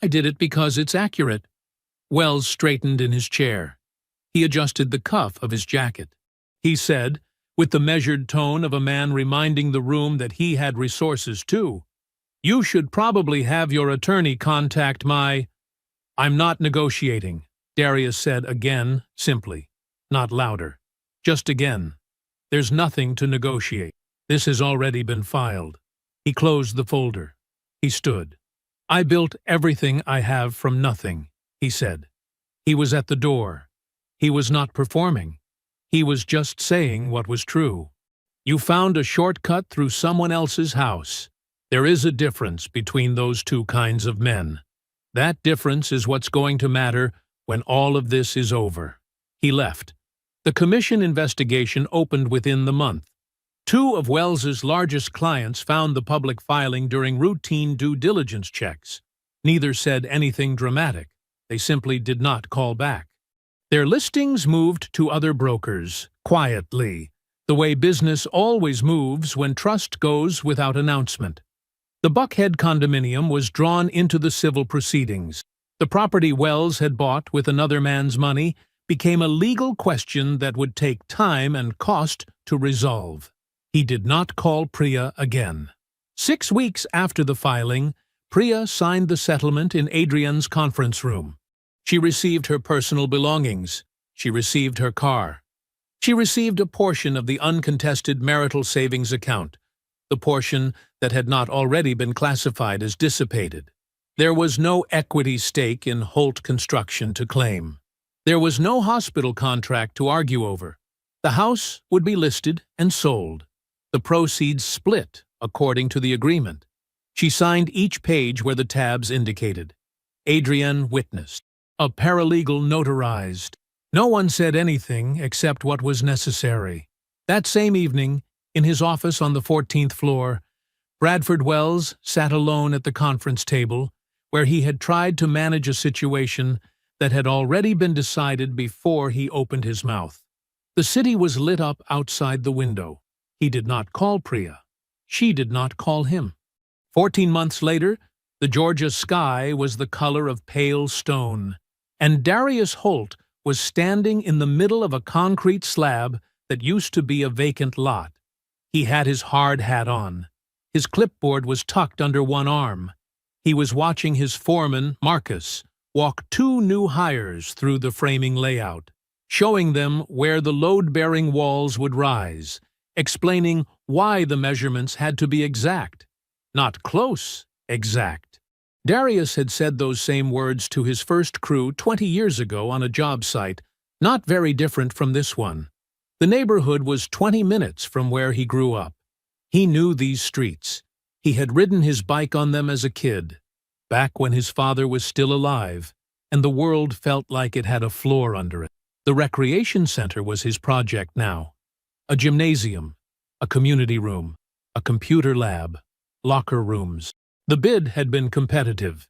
Speaker 1: I did it because it's accurate." Wells straightened in his chair. He adjusted the cuff of his jacket. He said, with the measured tone of a man reminding the room that he had resources too, "You should probably have your attorney contact my—" "I'm not negotiating," Darius said again, simply, not louder. "Just again. There's nothing to negotiate. This has already been filed." He closed the folder. He stood. "I built everything I have from nothing," he said. He was at the door. He was not performing. He was just saying what was true. "You found a shortcut through someone else's house. There is a difference between those two kinds of men. That difference is what's going to matter when all of this is over." He left. The commission investigation opened within the month. 2 of Wells's largest clients found the public filing during routine due diligence checks. Neither said anything dramatic. They simply did not call back. Their listings moved to other brokers, quietly, the way business always moves when trust goes without announcement. The Buckhead condominium was drawn into the civil proceedings. The property Wells had bought with another man's money became a legal question that would take time and cost to resolve. He did not call Priya again. 6 weeks after the filing, Priya signed the settlement in Adrian's conference room. She received her personal belongings. She received her car. She received a portion of the uncontested marital savings account, the portion that had not already been classified as dissipated. There was no equity stake in Holt Construction to claim. There was no hospital contract to argue over. The house would be listed and sold. The proceeds split according to the agreement. She signed each page where the tabs indicated. Adrian witnessed. A paralegal notarized. No one said anything except what was necessary. That same evening, in his office on the 14th floor, Bradford Wells sat alone at the conference table, where he had tried to manage a situation that had already been decided before he opened his mouth. The city was lit up outside the window. He did not call Priya. She did not call him. 14 months later, the Georgia sky was the color of pale stone, and Darius Holt was standing in the middle of a concrete slab that used to be a vacant lot. He had his hard hat on. His clipboard was tucked under one arm. He was watching his foreman, Marcus, walk 2 new hires through the framing layout, showing them where the load-bearing walls would rise, explaining why the measurements had to be exact, not close, exact. Darius had said those same words to his first crew 20 years ago on a job site, not very different from this one. The neighborhood was 20 minutes from where he grew up. He knew these streets. He had ridden his bike on them as a kid, back when his father was still alive, and the world felt like it had a floor under it. The recreation center was his project now. A gymnasium, a community room, a computer lab, locker rooms. The bid had been competitive.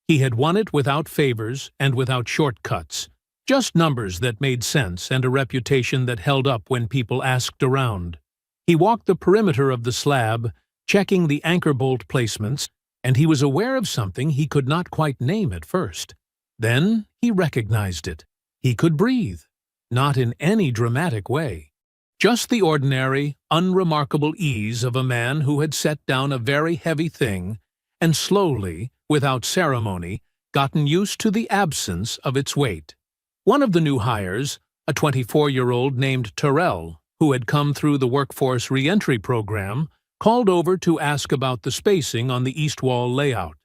Speaker 1: He had won it without favors and without shortcuts, just numbers that made sense and a reputation that held up when people asked around. He walked the perimeter of the slab, checking the anchor bolt placements, and he was aware of something he could not quite name at first. Then he recognized it. He could breathe, not in any dramatic way. Just the ordinary, unremarkable ease of a man who had set down a very heavy thing and slowly, without ceremony, gotten used to the absence of its weight. One of the new hires, a 24-year-old named Terrell, who had come through the workforce re-entry program, called over to ask about the spacing on the east wall layout.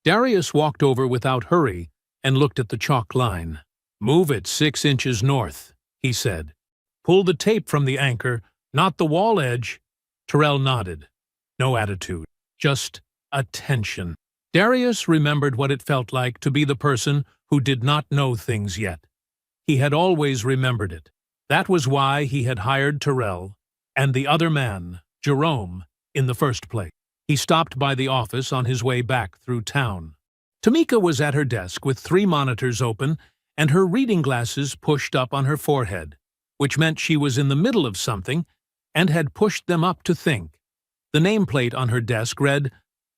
Speaker 1: Darius walked over without hurry and looked at the chalk line. "Move it 6 inches north," he said. "Pull the tape from the anchor, not the wall edge." Terrell nodded. No attitude, just attention. Darius remembered what it felt like to be the person who did not know things yet. He had always remembered it. That was why he had hired Terrell and the other man, Jerome, in the first place. He stopped by the office on his way back through town. Tamika was at her desk with 3 monitors open and her reading glasses pushed up on her forehead, which meant she was in the middle of something and had pushed them up to think. The nameplate on her desk read,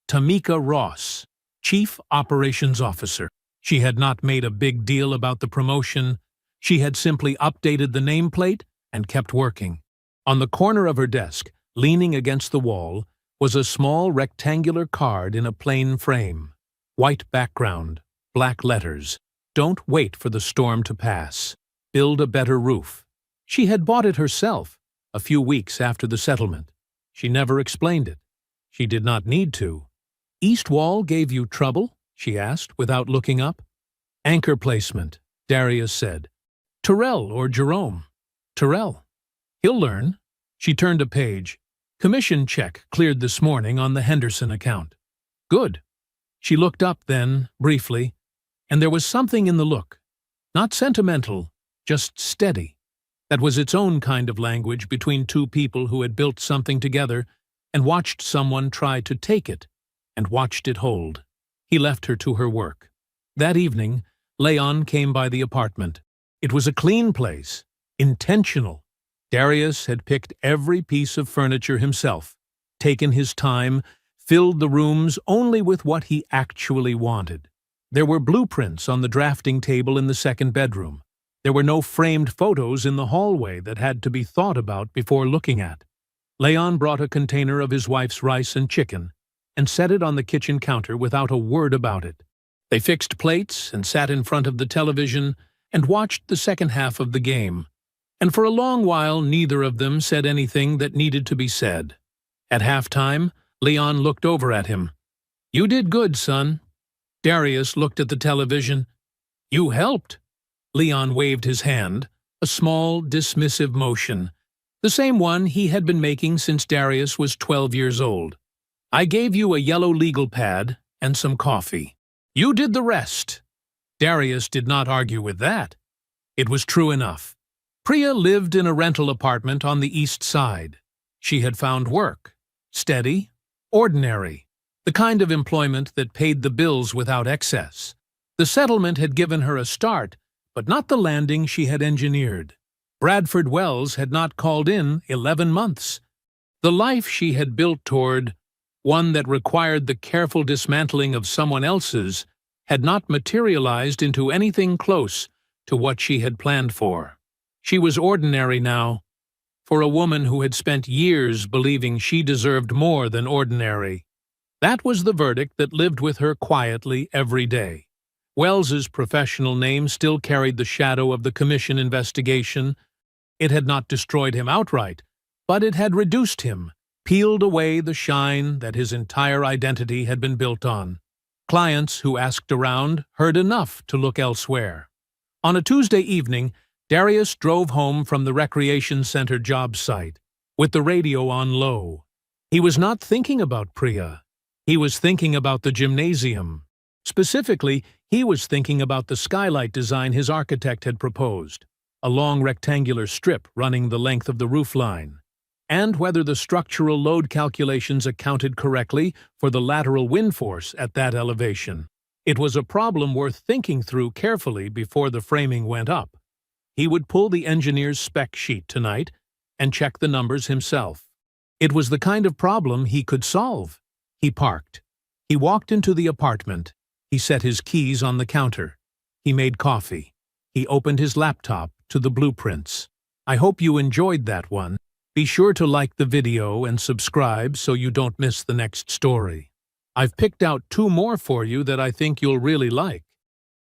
Speaker 1: Tamika Ross, Chief Operations Officer. She had not made a big deal about the promotion. She had simply updated the nameplate and kept working. On the corner of her desk, leaning against the wall, was a small rectangular card in a plain frame. White background, black letters. Don't wait for the storm to pass. Build a better roof. She had bought it herself, a few weeks after the settlement. She never explained it. She did not need to. "East wall gave you trouble?" she asked, without looking up. "Anchor placement," Darius said. "Terrell or Jerome?" "Terrell. He'll learn." She turned a page. "Commission check cleared this morning on the Henderson account." "Good." She looked up then, briefly, and there was something in the look. Not sentimental, just steady. That was its own kind of language between 2 people who had built something together and watched someone try to take it, and watched it hold. He left her to her work. That evening, Leon came by the apartment. It was a clean place, intentional. Darius had picked every piece of furniture himself, taken his time, filled the rooms only with what he actually wanted. There were blueprints on the drafting table in the second bedroom. There were no framed photos in the hallway that had to be thought about before looking at. Leon brought a container of his wife's rice and chicken and set it on the kitchen counter without a word about it. They fixed plates and sat in front of the television and watched the second half of the game. And for a long while, neither of them said anything that needed to be said. At halftime, Leon looked over at him. "You did good, son." Darius looked at the television. "You helped." Leon waved his hand, a small, dismissive motion, the same one he had been making since Darius was 12 years old. "I gave you a yellow legal pad and some coffee. You did the rest." Darius did not argue with that. It was true enough. Priya lived in a rental apartment on the east side. She had found work. Steady, ordinary, the kind of employment that paid the bills without excess. The settlement had given her a start, but not the landing she had engineered. Bradford Wells had not called in 11 months. The life she had built toward, one that required the careful dismantling of someone else's, had not materialized into anything close to what she had planned for. She was ordinary now, for a woman who had spent years believing she deserved more than ordinary. That was the verdict that lived with her quietly every day. Wells's professional name still carried the shadow of the commission investigation. It had not destroyed him outright, but it had reduced him, peeled away the shine that his entire identity had been built on. Clients who asked around heard enough to look elsewhere. On a Tuesday evening, Darius drove home from the recreation center job site, with the radio on low. He was not thinking about Priya. He was thinking about the gymnasium. Specifically, he was thinking about the skylight design his architect had proposed, a long rectangular strip running the length of the roofline, and whether the structural load calculations accounted correctly for the lateral wind force at that elevation. It was a problem worth thinking through carefully before the framing went up. He would pull the engineer's spec sheet tonight and check the numbers himself. It was the kind of problem he could solve. He parked. He walked into the apartment. He set his keys on the counter. He made coffee. He opened his laptop to the blueprints. I hope you enjoyed that one. Be sure to like the video and subscribe so you don't miss the next story. I've picked out 2 more for you that I think you'll really like.